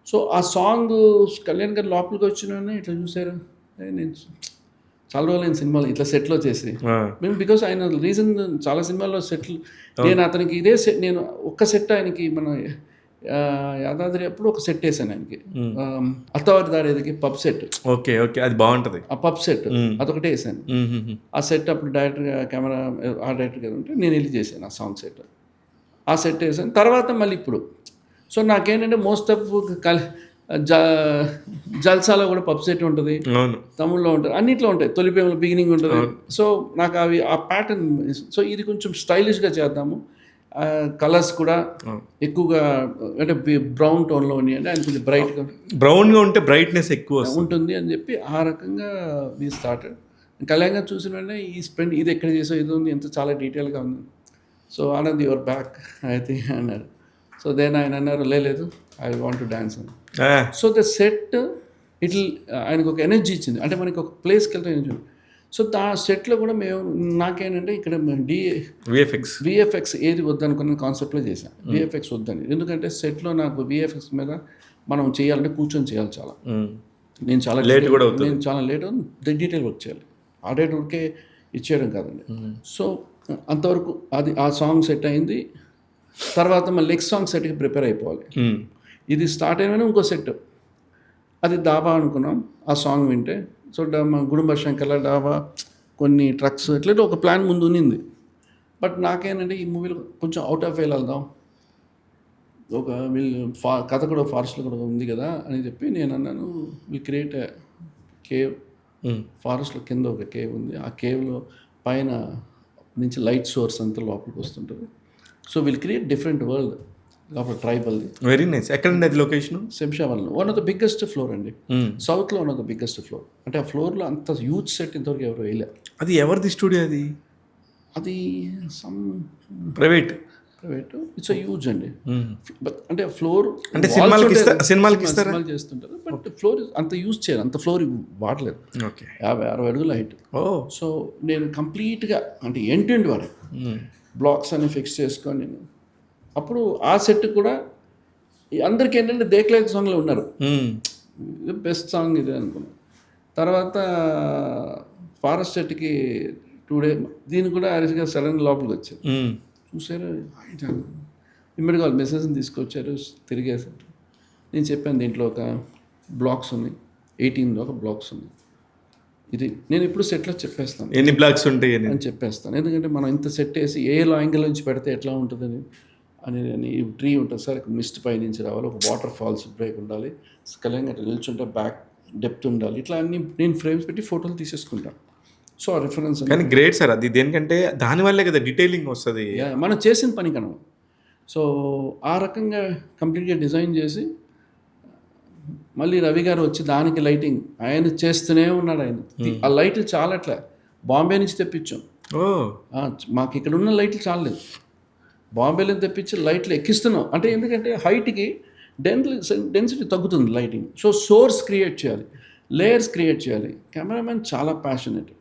సో ఆ సాంగ్ కళ్యాణ్ గారు లోపలికి వచ్చిన ఇట్లా చూసారు, నేను చాలా రోజులు నేను సినిమాలు ఇట్లా సెట్లో చేసి మేము బికాస్ ఆయన రీజన్ చాలా సినిమాల్లో సెట్లు, నేను అతనికి ఇదే సెట్, నేను ఒక్క సెట్ ఆయనకి మన యాదాద్రి అప్పుడు ఒక సెట్ వేసాను ఆయనకి, అత్తవారి దారేదికి పబ్ సెట్. ఓకే ఓకే, అది బాగుంటుంది ఆ పబ్ సెట్ అదొకటే వేసాను. ఆ సెట్ అప్పుడు డైరెక్టర్ కెమెరా ఆ డైరెక్టర్ గారు ఉంటే నేను వెళ్ళి చేశాను ఆ సాంగ్ సెట్. ఆ సెట్ వేసాను. తర్వాత మళ్ళీ ఇప్పుడు సో నాకేంటంటే మోస్ట్ ఆఫ్ జల్సాలో కూడా పబ్ సెట్ ఉంటుంది, తమిళ్లో ఉంటుంది, అన్నిట్లో ఉంటాయి, తొలిపేమలో బిగినింగ్ ఉంటుంది. సో నాకు అవి ఆ ప్యాటర్న్. సో ఇది కొంచెం స్టైలిష్గా చేద్దాము, కలర్స్ కూడా ఎక్కువగా అంటే బ్రౌన్ టోన్లో ఉన్నాయి అంటే ఆయన కొంచెం బ్రైట్గా బ్రౌన్గా ఉంటే బ్రైట్నెస్ ఎక్కువ ఉంటుంది అని చెప్పి ఆ రకంగా వీ స్టార్టెడ్. కళ్యాణ్ గారు చూసిన వెంటనే ఈ స్పెండ్ ఇది ఎక్కడ చేసావు, ఇది ఉంది, ఎంత చాలా డీటెయిల్గా ఉంది. సో ఆనంద్ యువర్ బ్యాక్ అయితే అన్నారు. సో దెన్ ఆయన అన్నారు లేదు ఐ వాంట్ టు డాన్స్ అని. సో ద సెట్ ఇట్లా ఆయనకు ఒక ఎనర్జీ ఇచ్చింది, అంటే మనకి ఒక ప్లేస్కి వెళ్తే ఎనర్జీ. సో ఆ సెట్లో కూడా మేము నాకేంటంటే ఇక్కడ విఎఫ్ఎక్స్ ఏది వద్దనుకున్న కాన్సెప్ట్లో చేశాను. విఎఫ్ఎక్స్ వద్దని, ఎందుకంటే సెట్లో నాకు విఎఫ్ఎక్స్ మీద మనం చేయాలంటే కూర్చొని చేయాలి చాలా. నేను చాలా లేట్ కూడా నేను చాలా లేట్ డీటెయిల్ వర్క్ చేయాలి, ఆ డేట్ వర్కే ఇచ్చేయడం కాదండి. సో అంతవరకు అది ఆ సాంగ్ సెట్ అయింది. తర్వాత మళ్ళీ నెక్స్ట్ సాంగ్ సెట్కి ప్రిపేర్ అయిపోవాలి. ఇది స్టార్ట్ అయిన ఇంకో సెట్, అది డాబా అనుకున్నాం ఆ సాంగ్ వింటే. సో మా గుడుంబ శంకర్ల డాబా, కొన్ని ట్రక్స్, ఎట్లయితే ఒక ప్లాన్ ముందు ఉన్నింది. బట్ నాకేంటంటే ఈ మూవీలో కొంచెం అవుట్ ఆఫ్ వేలు వెళ్దాం, ఒక వీళ్ళు కథ కూడా ఫారెస్ట్లో కూడా ఉంది కదా అని చెప్పి నేను అన్నాను, విల్ క్రియేట్ కేవ్. ఫారెస్ట్లో కింద ఒక కేవ్ ఉంది, ఆ కేవ్లో పైన నుంచి లైట్ సోర్స్ అంతా లోపలికి వస్తుంటుంది. So will create different world లోపల ట్రైబల్ది. Very nice. ఎక్కడండి అది లొకేషన్? శంషాబాద్లో one of the biggest floor అండి, సౌత్లో one of the biggest floor. అంటే ఆ ఫ్లోర్లో అంత హ్యూజ్ సెట్ ఇంతవరకు ఎవరు వేయలేరు. అది ఎవరిది స్టూడియో? అది సమ్ ప్రైవేట్ ఇట్స్ హ్యూజ్ అండి. అంటే ఫ్లోర్ అంటే సినిమాలకి చేస్తుంటారు, బట్ ఫ్లోర్ అంత యూజ్ చేయరు, అంత ఫ్లోర్ వాడలేదు. 50-60 అడుగుల హైట్. సో నేను కంప్లీట్గా అంటే ఎండ్ వరకు బ్లాక్స్ అన్ని ఫిక్స్ చేసుకొని నేను అప్పుడు ఆ సెట్ కూడా అందరికి ఏంటంటే దేక్లేక సాంగ్లో ఉన్నారు, బెస్ట్ సాంగ్ ఇదే అనుకున్నాను. తర్వాత ఫారెస్ట్ సెట్కి 2 days దీన్ని కూడా అరిసిగా సడన్ లోపలికి వచ్చారు, చూసారు ఇమ్మీడియట్గా వాళ్ళు మెసేజ్ని తీసుకొచ్చారు, తిరిగేసారు. నేను చెప్పాను దీంట్లో ఒక బ్లాక్స్ ఉన్నాయి, 18 ఒక బ్లాక్స్ ఉన్నాయి. ఇది నేను ఇప్పుడు సెట్లో చెప్పేస్తాను ఎన్ని బ్లాక్స్ ఉంటాయి అని చెప్పేస్తాను, ఎందుకంటే మనం ఇంత సెట్ వేసి ఏ యాంగిల్ నుంచి పెడితే ఎట్లా ఉంటుందని అని ట్రీ ఉంటుంది సార్, మిస్ట్ పై నుంచి రావాలి, ఒక వాటర్ ఫాల్స్ బ్రేక్ ఉండాలి, కళ్యాణ్ అట్లా నిల్చుంటే బ్యాక్ డెప్త్ ఉండాలి, ఇట్లా అన్ని నేను ఫ్రేమ్స్ పెట్టి ఫోటోలు తీసేసుకుంటాను. సో ఆ రిఫరెన్స్ కానీ గ్రేట్ సార్, అది దేనికంటే దానివల్లే కదా డీటెయిలింగ్ వస్తుంది మనం చేసిన పని కన్నా. సో ఆ రకంగా కంప్లీట్గా డిజైన్ చేసి మళ్ళీ రవి గారు వచ్చి దానికి లైటింగ్ ఆయన చేస్తూనే ఉన్నాడు. ఆయన ఆ లైట్లు చాలా అట్లా బాంబే నుంచి తెప్పించాం, మాకు ఇక్కడ ఉన్న లైట్లు చాలలేదు, బాంబేలో తెప్పించి లైట్లు ఎక్కిస్తున్నాం. అంటే ఎందుకంటే హైట్కి డెన్సిటీ తగ్గుతుంది లైటింగ్. సో సోర్స్ క్రియేట్ చేయాలి, లేయర్స్ క్రియేట్ చేయాలి. కెమెరామెన్ చాలా ప్యాషనెట్.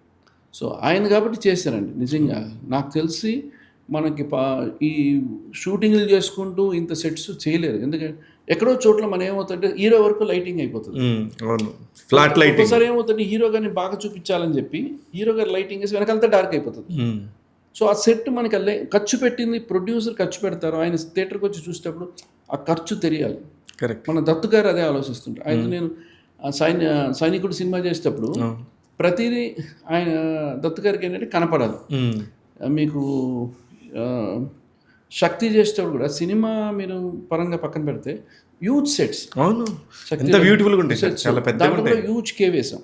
సో ఆయన కాబట్టి చేశారండి. నిజంగా నాకు తెలిసి మనకి ఈ షూటింగ్లు చేసుకుంటూ ఇంత సెట్స్ చేయలేరు, ఎందుకంటే ఎక్కడో చోట్ల మనం ఏమవుతుందంటే హీరో వరకు లైటింగ్ అయిపోతుంది, ఫ్లాట్ లైటింగ్. ఒకసారి ఏమవుతుంది హీరో గారిని బాగా చూపించాలని చెప్పి హీరో గారు లైటింగ్ వేసి వెనకాలంతా డార్క్ అయిపోతుంది. సో ఆ సెట్ మనకి ఖర్చు పెట్టింది ప్రొడ్యూసర్ ఖర్చు పెడతారు, ఆయన థియేటర్కి వచ్చి చూసేటప్పుడు ఆ ఖర్చు తెలియాలి. కరెక్ట్. మన దత్తు గారు అదే ఆలోచిస్తుంటారు. ఆయన నేను సైనికుడు సినిమా చేసేటప్పుడు ప్రతిదీ ఆయన దత్తు గారికి ఏంటంటే కనపడాలి. మీకు శక్తి చేసేటప్పుడు కూడా సినిమా మీరు పరంగా పక్కన పెడితే హ్యూజ్ సెట్స్, అవును, ఎంత బ్యూటిఫుల్గా ఉంటాయి, చాలా పెద్దగా ఉంటాయి. హ్యూజ్ కేవ్ వేసాం,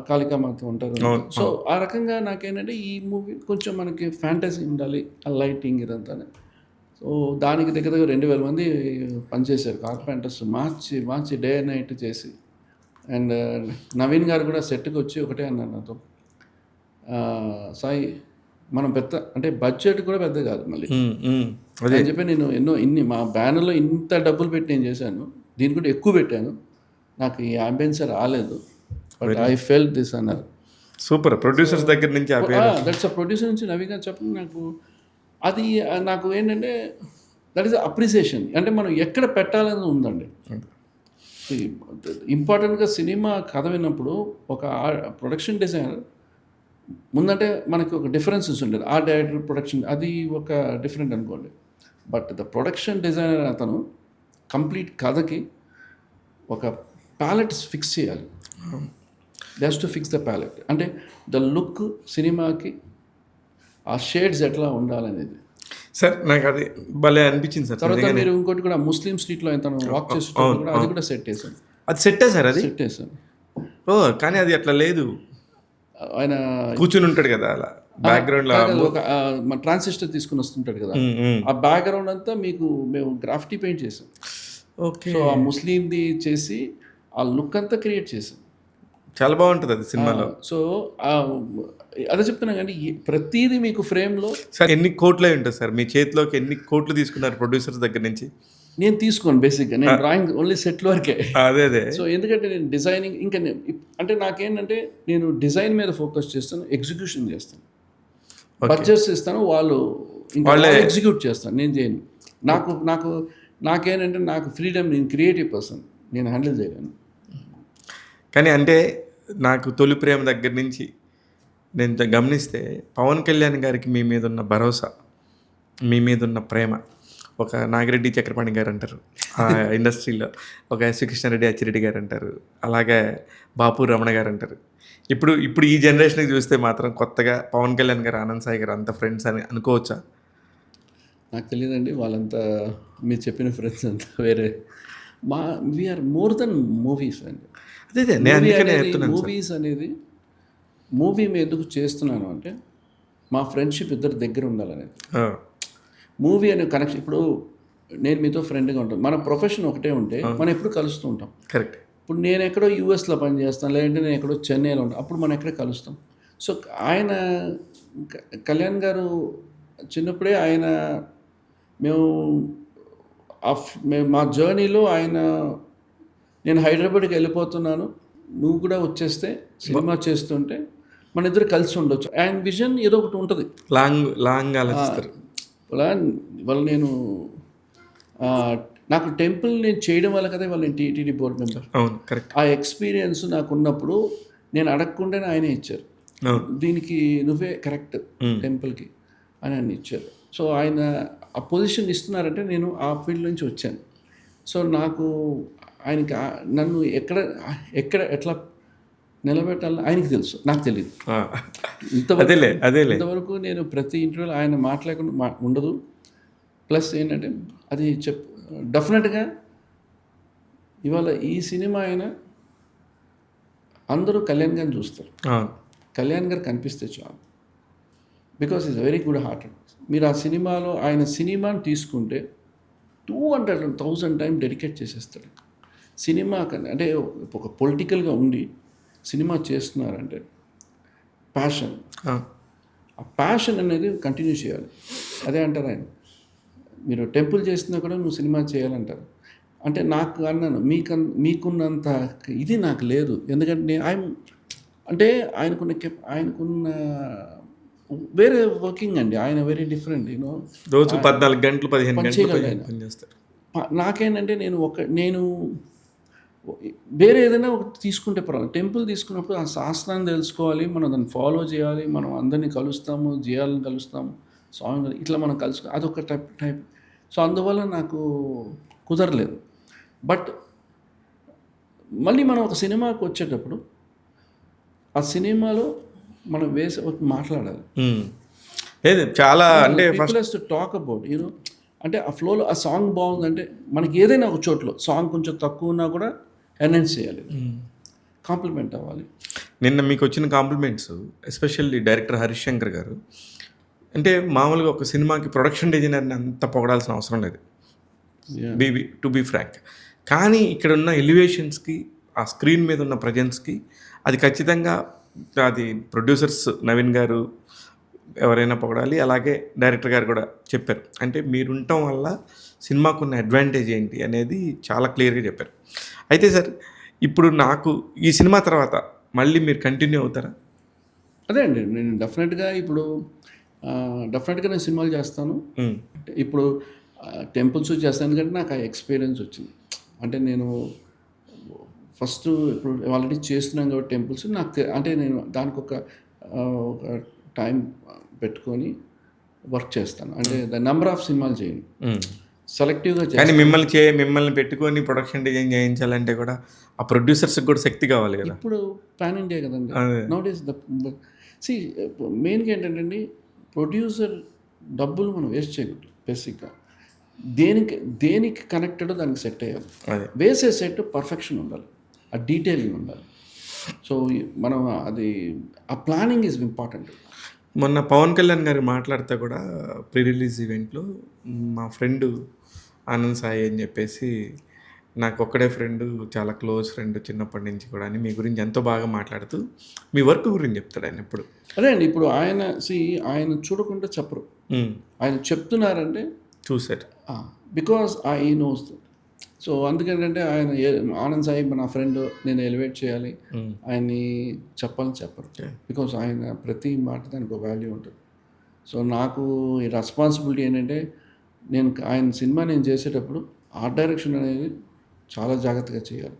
కాళికామాత ఉంటారు. సో ఆ రకంగా నాకేంటంటే ఈ మూవీ కొంచెం మనకి ఫ్యాంటసీ ఉండాలి, ఆ లైటింగ్ ఇదంతా. సో దానికి దగ్గర 2000 మంది పనిచేశారు carpenters, March day and night చేసి. అండ్ నవీన్ గారు కూడా సెట్కి వచ్చి ఒకటే అన్నారు నాతో, సాయి మనం పెద్ద అంటే బడ్జెట్ కూడా పెద్ద కాదు, మళ్ళీ అదే. అని చెప్పి నేను మా బ్యానర్లో ఇంత డబ్బులు పెట్టి నేను చేశాను, దీని కూడా ఎక్కువ పెట్టాను, నాకు ఈ అంబియన్స్ రాలేదు, బట్ ఐ ఫెల్ దిస్ అన్నారు. సూపర్. ప్రొడ్యూసర్స్ దగ్గర నుంచి ఆ పేరు. దట్స్ అ ప్రొడ్యూసర్ నుంచి నవీ గారు చెప్పండి నాకు అది నాకు ఏంటంటే దట్ ఈస్ అప్రిసియేషన్. అంటే మనం ఎక్కడ పెట్టాలని ఉందండి. ఇంపార్టెంట్గా సినిమా కథ విన్నప్పుడు ఒక ప్రొడక్షన్ డిజైనర్ ముందంటే మనకి ఒక డిఫరెన్సెస్ ఉండేది. ఆ డైరెక్టర్ ప్రొడక్షన్ అది ఒక డిఫరెంట్ అనుకోండి, బట్ ద ప్రొడక్షన్ డిజైనర్ అతను కంప్లీట్ కథకి ఒక ప్యాలెట్ ఫిక్స్ చేయాలి. That's to fix the palette. అంటే ద లుక్ సినిమాకి ఆ షేడ్స్ ఎట్లా ఉండాలనేది. సార్ నాకు అది భలే అనిపించింది సార్. తర్వాత మీరు ఇంకోటి కూడా ముస్లిం స్ట్రీట్లో తను వాక్ చేస్తుంటే కూడా అది కూడా సెట్ చేశాను. అది సెట్టే సార్. అది సెట్ చేశాను. ఓ కానీ అది అట్లా లేదు. ఆయన కూర్చుని ఉంటాడు కదా అలా బ్యాక్గ్రౌండ్ లో. ఒక ట్రాన్సిస్టర్ తీసుకుని వస్తుంటాడు కదా, ఆ బ్యాక్గ్రౌండ్ అంతా మేము గ్రాఫిటీ పెయింట్ చేసాం. ఓకే. సో ఆ ముస్లింది చేసి ఆ లుక్ అంతా క్రియేట్ చేసాం. చాలా బాగుంటుంది అది సినిమాలో. సో అదే చెప్తున్నా కానీ ప్రతిదీ మీకు ఫ్రేమ్లో. సార్ ఎన్ని కోట్లు అయి ఉంటుంది సార్ మీ చేతిలోకి? ఎన్ని కోట్లు తీసుకున్నారు ప్రొడ్యూసర్స్ దగ్గర నుంచి? నేను తీసుకోను బేసిక్గా, నేను డ్రాయింగ్ ఓన్లీ సెట్ వరకే. అదే అదే. సో ఎందుకంటే నేను డిజైనింగ్ ఇంకా అంటే నాకేంటంటే నేను డిజైన్ మీద ఫోకస్ చేస్తాను, ఎగ్జిక్యూషన్ చేస్తాను, బడ్జెట్స్ ఇస్తాను, వాళ్ళు ఎగ్జిక్యూట్ చేస్తాను, నేను చేయను. నాకేంటంటే నాకు ఫ్రీడమ్, నేను క్రియేటివ్ పర్సన్, నేను హ్యాండిల్ చేయలేను. కానీ అంటే నాకు తొలి ప్రేమ దగ్గర నుంచి నేను గమనిస్తే పవన్ కళ్యాణ్ గారికి మీ మీద ఉన్న భరోసా, మీ మీద ఉన్న ప్రేమ, ఒక నాగిరెడ్డి చక్రపాణి గారు అంటారు ఆ ఇండస్ట్రీలో, ఒక ఎస్వి కృష్ణారెడ్డి అచ్చిరెడ్డి గారు అంటారు, అలాగే బాపు రమణ గారు అంటారు. ఇప్పుడు ఈ జనరేషన్కి చూస్తే మాత్రం కొత్తగా పవన్ కళ్యాణ్ గారు, ఆనంద్ సాయి గారు అంత ఫ్రెండ్స్ అని అనుకోవచ్చా? నాకు తెలియదండి, వాళ్ళంతా మీరు చెప్పిన ఫ్రెండ్స్ అంతా వేరే. వీఆర్ మోర్ దెన్ మూవీస్ అండి. అదే మూవీస్ అనేది మూవీ మీద ఎందుకు చేస్తున్నాను అంటే మా ఫ్రెండ్షిప్ ఇద్దరు దగ్గర ఉండాలనేది. మూవీ అనే కనెక్షన్. ఇప్పుడు నేను మీతో ఫ్రెండ్గా ఉంటాను, మన ప్రొఫెషన్ ఒకటే ఉంటే మనం ఎప్పుడు కలుస్తూ ఉంటాం. కరెక్ట్. ఇప్పుడు నేను ఎక్కడో యూఎస్లో పనిచేస్తాను, లేదంటే నేను ఎక్కడో చెన్నైలో ఉంటాను, అప్పుడు మనం ఎక్కడే కలుస్తాం. సో ఆయన కళ్యాణ్ గారు చిన్నప్పుడే ఆయన మేము మా జర్నీలో ఆయన, నేను హైదరాబాద్కి వెళ్ళిపోతున్నాను, నువ్వు కూడా వచ్చేస్తే సినిమా చేస్తుంటే మన ఇద్దరు కలిసి ఉండొచ్చు. ఆయన విజన్ ఏదో ఒకటి ఉంటుంది, లాంగ్ ఆలోచిస్తారు. వాళ్ళు నేను నాకు టెంపుల్ నేను చేయడం వల్ల కదా వాళ్ళు నేను టీటీడీ బోర్డు మెంబర్. అవును, కరెక్ట్. ఆ ఎక్స్పీరియన్స్ నాకు ఉన్నప్పుడు నేను అడగకుండానే ఆయనే ఇచ్చారు, దీనికి నువ్వే కరెక్ట్ టెంపుల్కి అని ఆయన ఇచ్చారు. సో ఆయన ఆ పొజిషన్ ఇస్తున్నారంటే నేను ఆ ఫీల్డ్ నుంచి వచ్చాను. సో నాకు ఆయనకి నన్ను ఎక్కడ ఎట్లా నిలబెట్టాలని ఆయనకి తెలుసు, నాకు తెలియదు. ఇంతవరకు నేను ప్రతి ఇంటర్వ్యూలో ఆయన మాట్లాడకుండా ఉండదు. ప్లస్ ఏంటంటే అది డెఫినెట్గా ఇవాళ ఈ సినిమా అయినా అందరూ కళ్యాణ్ గారిని చూస్తారు, కళ్యాణ్ గారు కనిపిస్తే చాలు. Because is very good hearted. మీరు ఆ సినిమాలో ఆయన సినిమాని తీసుకుంటే 200,000 టైం డెడికేట్ చేసేస్తాడు సినిమా. అంటే ఒక పొలిటికల్గా ఉండి సినిమా చేస్తున్నారంటే ప్యాషన్, ఆ ప్యాషన్ అనేది కంటిన్యూ చేయాలి. అదే అంటారు ఆయన, మీరు టెంపుల్ చేస్తున్నా కూడా నువ్వు సినిమా చేయాలంటారు. అంటే నాకు అన్నాను, మీకున్నంత ఇది నాకు లేదు. ఎందుకంటే అంటే ఆయనకున్న వేరే వర్కింగ్ అండి, ఆయన వెరీ డిఫరెంట్. రోజు 14 గంటలు 15 గంటలు పనిచేస్తారు. నాకేంటంటే నేను వేరే ఏదైనా ఒకటి తీసుకుంటే పర్వాలేదు. టెంపుల్ తీసుకున్నప్పుడు ఆ శాస్త్రాన్ని తెలుసుకోవాలి, మనం దాన్ని ఫాలో చేయాలి, మనం అందరినీ కలుస్తాము, జియాలను కలుస్తాము, స్వామి ఇట్లా మనం అదొక టైప్. సో అందువల్ల నాకు కుదరలేదు. బట్ మళ్ళీ మనం ఒక సినిమాకి వచ్చేటప్పుడు ఆ సినిమాలో మనం మాట్లాడాలి. చాలా అంటే ఫస్ట్ టాక్ అబౌట్ అంటే ఆ ఫ్లోలో ఆ సాంగ్ బాగుందంటే మనకి ఏదైనా ఒక చోట్లో సాంగ్ కొంచెం తక్కువ ఉన్నా కూడా ఎన్హాన్స్ చేయాలి, కాంప్లిమెంట్ అవ్వాలి. నిన్న మీకు వచ్చిన compliments especially director Harish Shankar గారు, అంటే మామూలుగా ఒక సినిమాకి ప్రొడక్షన్ డిజైనర్ని అంత పొగడాల్సిన అవసరం లేదు, టు బీ ఫ్రాంక్. కానీ ఇక్కడ ఉన్న ఎలివేషన్స్కి, ఆ స్క్రీన్ మీద ఉన్న ప్రజెన్స్కి అది ఖచ్చితంగా అది ప్రొడ్యూసర్స్ నవీన్ గారు, ఎవరైనా పొగడాలి. అలాగే డైరెక్టర్ గారు కూడా చెప్పారు. అంటే మీరుండటం వల్ల సినిమాకున్న అడ్వాంటేజ్ ఏంటి అనేది చాలా క్లియర్‌గా చెప్పారు. అయితే సార్ ఇప్పుడు నాకు ఈ సినిమా తర్వాత మళ్ళీ మీరు కంటిన్యూ అవుతారా? అదే అండి. నేను డెఫినెట్‌గా ఇప్పుడు డెఫినెట్‌గా నేను సినిమాలు చేస్తాను. హ్మ్. ఇప్పుడు టెంపుల్స్ చేస్తాను ఎందుకంటే నాకు ఆ ఎక్స్‌పీరియన్స్ వచ్చింది. అంటే నేను ఫస్ట్ ఇప్పుడు ఆల్రెడీ చేస్తున్నాను కాబట్టి టెంపుల్స్ నాకు అంటే నేను దానికొక ఒక టైం పెట్టుకొని వర్క్ చేస్తాను. అంటే ద నంబర్ ఆఫ్ సినిమాలు చేయను. హ్మ్. సెలెక్టివ్‌గా కానీ చేస్తాను. మిమ్మల్ని పెట్టుకొని ప్రొడక్షన్ డిజైన్ చేయించాలంటే కూడా ఆ ప్రొడ్యూసర్స్‌కి కూడా శక్తి కావాలి కదా! ఇప్పుడు పాన్ ఇండియా కదండీ. అదే. నౌడేస్ సీ మెయిన్‌గా ఏంటంటే అండి ప్రొడ్యూసర్ డబ్బులు మనం వేస్ట్ చేయకూడదు బేసిక్‌గా. దేనికి దేనికి కనెక్టెడో దానికి సెట్ అయ్యాలి. అదే. వేసే సెట్ పర్ఫెక్షన్ ఉండాలి. ఆ డీటెయిలింగ్ ఉండాలి. సో, మనం అది ఆ ప్లానింగ్ ఈజ్ ఇంపార్టెంట్. మొన్న పవన్ కళ్యాణ్ గారు మాట్లాడితే కూడా ప్రీ రిలీజ్ ఈవెంట్‌లో మా ఫ్రెండు ఆనంద్ సాయి అని చెప్పేసి నాకొక్కడే ఫ్రెండు, చాలా క్లోజ్ ఫ్రెండ్ చిన్నప్పటి నుంచి కూడా అని మీ గురించి ఎంతో బాగా మాట్లాడుతూ మీ వర్క్ గురించి చెప్తాడు ఆయన ఎప్పుడు. అదే అండి. ఇప్పుడు ఆయన చూడకుండా చెప్పరు. హ్మ్. ఆయన చెప్తున్నారంటే చూసారు. Because he nose. సో, అందుకేంటంటే ఆయన ఆనంద్ సాయి నా ఫ్రెండ్ నేను ఎలివేట్ చేయాలి. హ్మ్. ఆయన్ని చెప్పాలని చెప్పరు. ఓకే. బికాజ్ ఆయన ప్రతి మాట దానికి ఒక వాల్యూ ఉంటుంది. సో, నాకు ఈ రెస్పాన్సిబిలిటీ ఏంటంటే ఆయన సినిమా నేను చేసేటప్పుడు ఆర్ట్ డైరెక్షన్ అనేది చాలా జాగ్రత్తగా చేయాలి.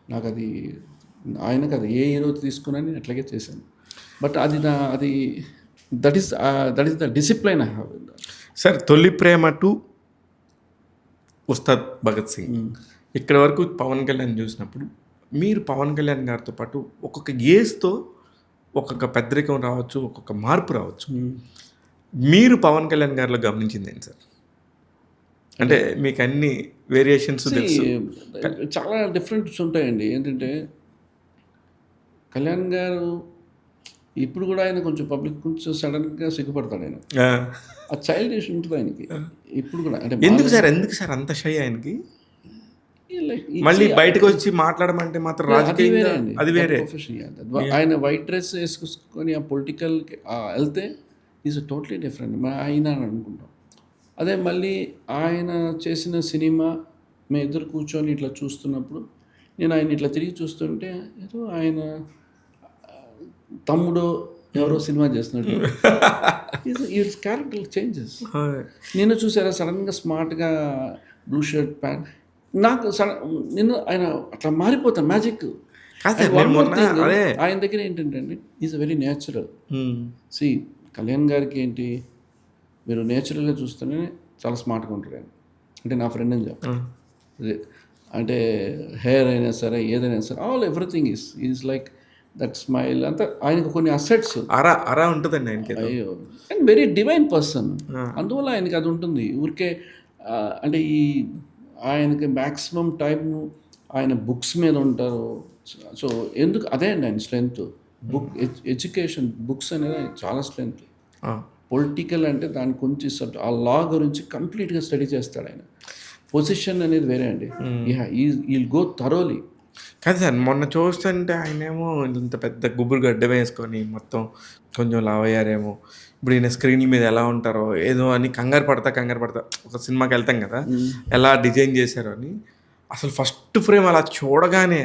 నాకది ఆయనకి అది ఏ హీరో తీసుకున్నా నేను అట్లాగే చేశాను. బట్ అది that is the discipline I have. Sir 'తొలి ప్రేమ 2' ఉస్తాద్ భగత్ సింగ్. ఇక్కడి వరకు పవన్ కళ్యాణ్ చూసినప్పుడు మీరు పవన్ కళ్యాణ్ గారితో పాటు ఒక్కొక్క ఏజ్‌తో ఒక్కొక్క పెద్దరికం రావచ్చు, ఒక్కొక్క మార్పు రావచ్చు. మీరు పవన్ కళ్యాణ్ గారిలో గమనించిందేంటి సార్? అంటే మీకు అన్ని వేరియేషన్స్ తెలుసు. చాలా డిఫరెంట్స్ ఉంటాయండి. ఏంటంటే కళ్యాణ్ గారు ఇప్పుడు కూడా ఆయన కొంచెం పబ్లిక్ కొంచెం సడన్‌గా సిగ్గుపడతాడు ఆయన. ఆ! ఆ చైల్డిష్ ఉంటుంది ఆయనకి. ఇప్పుడు కూడా అంటే ఎందుకు సార్ అంత షై ఆయనకి? లైక్ మళ్ళీ బయటకొచ్చి మాట్లాడమంటే మాత్రం అది రాజకీయంగా వేరే అండి. అది వేరే. ప్రొఫెషన్ ఆయన వైట్ డ్రెస్ ఏసుకొని ఆ పొలిటికల్‌కి ఎళ్తే ఈజ్ టోటలీ డిఫరెంట్. ఆయన అని అనుకుంటాం. అదే మళ్ళీ ఆయన చేసిన సినిమా మేమిద్దరు కూర్చొని ఇట్లా చూస్తున్నప్పుడు నేను ఆయన ఇట్లా తిరిగి చూస్తుంటే ఏదో ఆయన తమ్ముడో ఎవరో సినిమా చేస్తున్నట్టు ఈజ్ క్యారెక్టర్ చేంజెస్. నిన్ను చూసారా సడన్గా స్మార్ట్గా బ్లూ షర్ట్ ప్యాంట్ నాకు నిన్ను ఆయన అట్లా మారిపోతాను మ్యాజిక్. కాదు సార్, నేను మొన్న అదే. ఆయన దగ్గర ఏంటంటే అండి ఈజ్ వెరీ న్యాచురల్. హ్మ్. కళ్యాణ్ గారికి ఏంటి మీరు నేచురల్గా చూస్తేనే చాలా స్మార్ట్గా ఉంటాడు ఆయన. అంటే నా ఫ్రెండ్ అని చెప్పాను. అదే అంటే హెయిర్ అయినా సరే ఏదైనా సరే everything is like that smile అంతా ఆయనకు కొన్ని అసెట్స్ అరా ఉంటదండి ఆయనకి ఏదో. అయ్యో అండ్ వెరీ డివైన్ పర్సన్. అందువల్ల ఆయనకి అది ఉంటుంది. ఊరికే అంటే ఆయనకి మ్యాక్సిమం టైం ఆయన బుక్స్ మీద ఉంటారు. సో ఎందుకు అదే అండి ఆయన స్ట్రెంగ్త్. ఎడ్యుకేషన్ బుక్స్ అనేది చాలా స్ట్రెంగ్త్. ఆ! పొలిటికల్ అంటే దాని గురించి ఆ లా గురించి కంప్లీట్గా స్టడీ చేస్తాడు ఆయన. పొజిషన్ అనేది వేరే అండి. He'll go thoroughly. కాదు సార్, మొన్న చూస్తుంటే ఆయనేమో ఇంత పెద్ద గుబురు గడ్డం వేసుకొని మొత్తం కొంచెం లావయ్యారేమో. ఇప్పుడు ఈయన స్క్రీన్ల మీద ఎలా ఉంటారో ఏదో అని కంగారు పడతా ఒక సినిమాకి వెళ్తాం కదా, ఎలా డిజైన్ చేశారో అని. అసలు ఫస్ట్ ఫ్రేమ్ అలా చూడగానే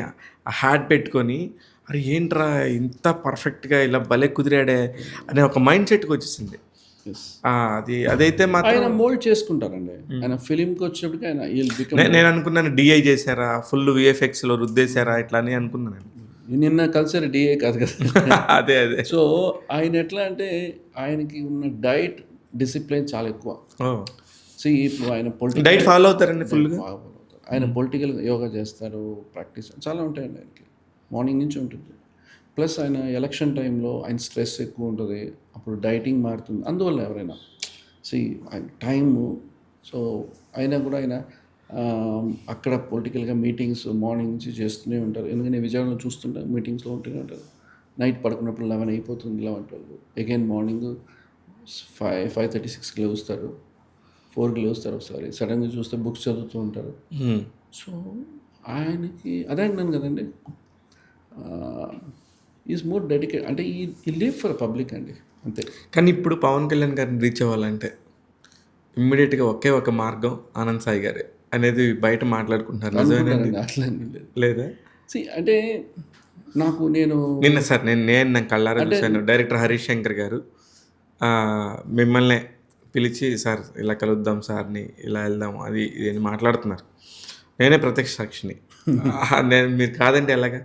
ఆ హ్యాట్ పెట్టుకొని అరే ఏంట్రా ఇంత పర్ఫెక్ట్గా ఇలా భలే కుదిరాడే అనే ఒక మైండ్ సెట్కి వచ్చేసింది. అదైతే మాత్రం ఆయన మోల్డ్ చేసుకుంటారండి. ఆయన ఫిలింకి వచ్చేటప్పటికి ఆయన నేను అనుకున్నాను డిఐ చేశారా, ఫుల్ విఎఫ్ఎక్స్లో రుద్దేశారా ఇట్లా అని అనుకున్నాను. నిన్న కలిసారు డిఏ కాదు కదా. అదే సో ఆయన ఎట్లా అంటే ఆయనకి ఉన్న డైట్ డిసిప్లిన్ చాలా ఎక్కువ. ఇప్పుడు ఆయన పొలిటికల్ డైట్ ఫాలో అవుతారండి ఫుల్గా. ఆయన పొలిటికల్ యోగా చేస్తారు, ప్రాక్టీస్ చాలా ఉంటాయండి ఆయనకి. మార్నింగ్ నుంచి ఉంటుంది. ప్లస్ ఆయన ఎలక్షన్ టైంలో ఆయన స్ట్రెస్ ఎక్కువ ఉంటుంది, అప్పుడు డైటింగ్ మారుతుంది. అందువల్ల ఎవరైనా ఆయన టైము. సో అయినా కూడా ఆయన అక్కడ పొలిటికల్గా మీటింగ్స్ మార్నింగ్ నుంచి చేస్తూనే ఉంటారు. ఎందుకంటే విజయవాడలో చూస్తుంటే మీటింగ్స్లో ఉంటూనే ఉంటారు. నైట్ పడుకున్నప్పుడు 11 అయిపోతుంది, 11-12 అగైన్ మార్నింగ్ 5:36కి లేస్తారు, 4కి లేస్తారు. ఒకసారి సడన్గా చూస్తే బుక్స్ చదువుతూ ఉంటారు. సో ఆయనకి అదే అంటున్నాను కదండి, ఈజ్ మోర్ డెడికేట్, అంటే ఈ లివ్ ఫర్ పబ్లిక్ అండి, అంతే. కానీ ఇప్పుడు పవన్ కళ్యాణ్ గారిని రీచ్ అవ్వాలంటే ఇమ్మీడియట్గా ఒకే ఒక మార్గం ఆనంద్ సాయి గారే అనేది బయట మాట్లాడుకుంటున్నారు. నిజమేనండి? అనుకుంటానండి, అట్లా ఏమీ లేదు. లేదా? అంటే నేను నిన్న సార్ నేను కళ్ళారా చూశాను. డైరెక్టర్ హరీష్ శంకర్ గారు మిమ్మల్ని పిలిచి సార్ ఇలా కలుద్దాం సార్ని, ఇలా వెళ్దాం అది ఇది అని మాట్లాడుతున్నారు. నేనే ప్రత్యక్ష సాక్షిని. నేను మీరు కాదంటే ఎలాగా?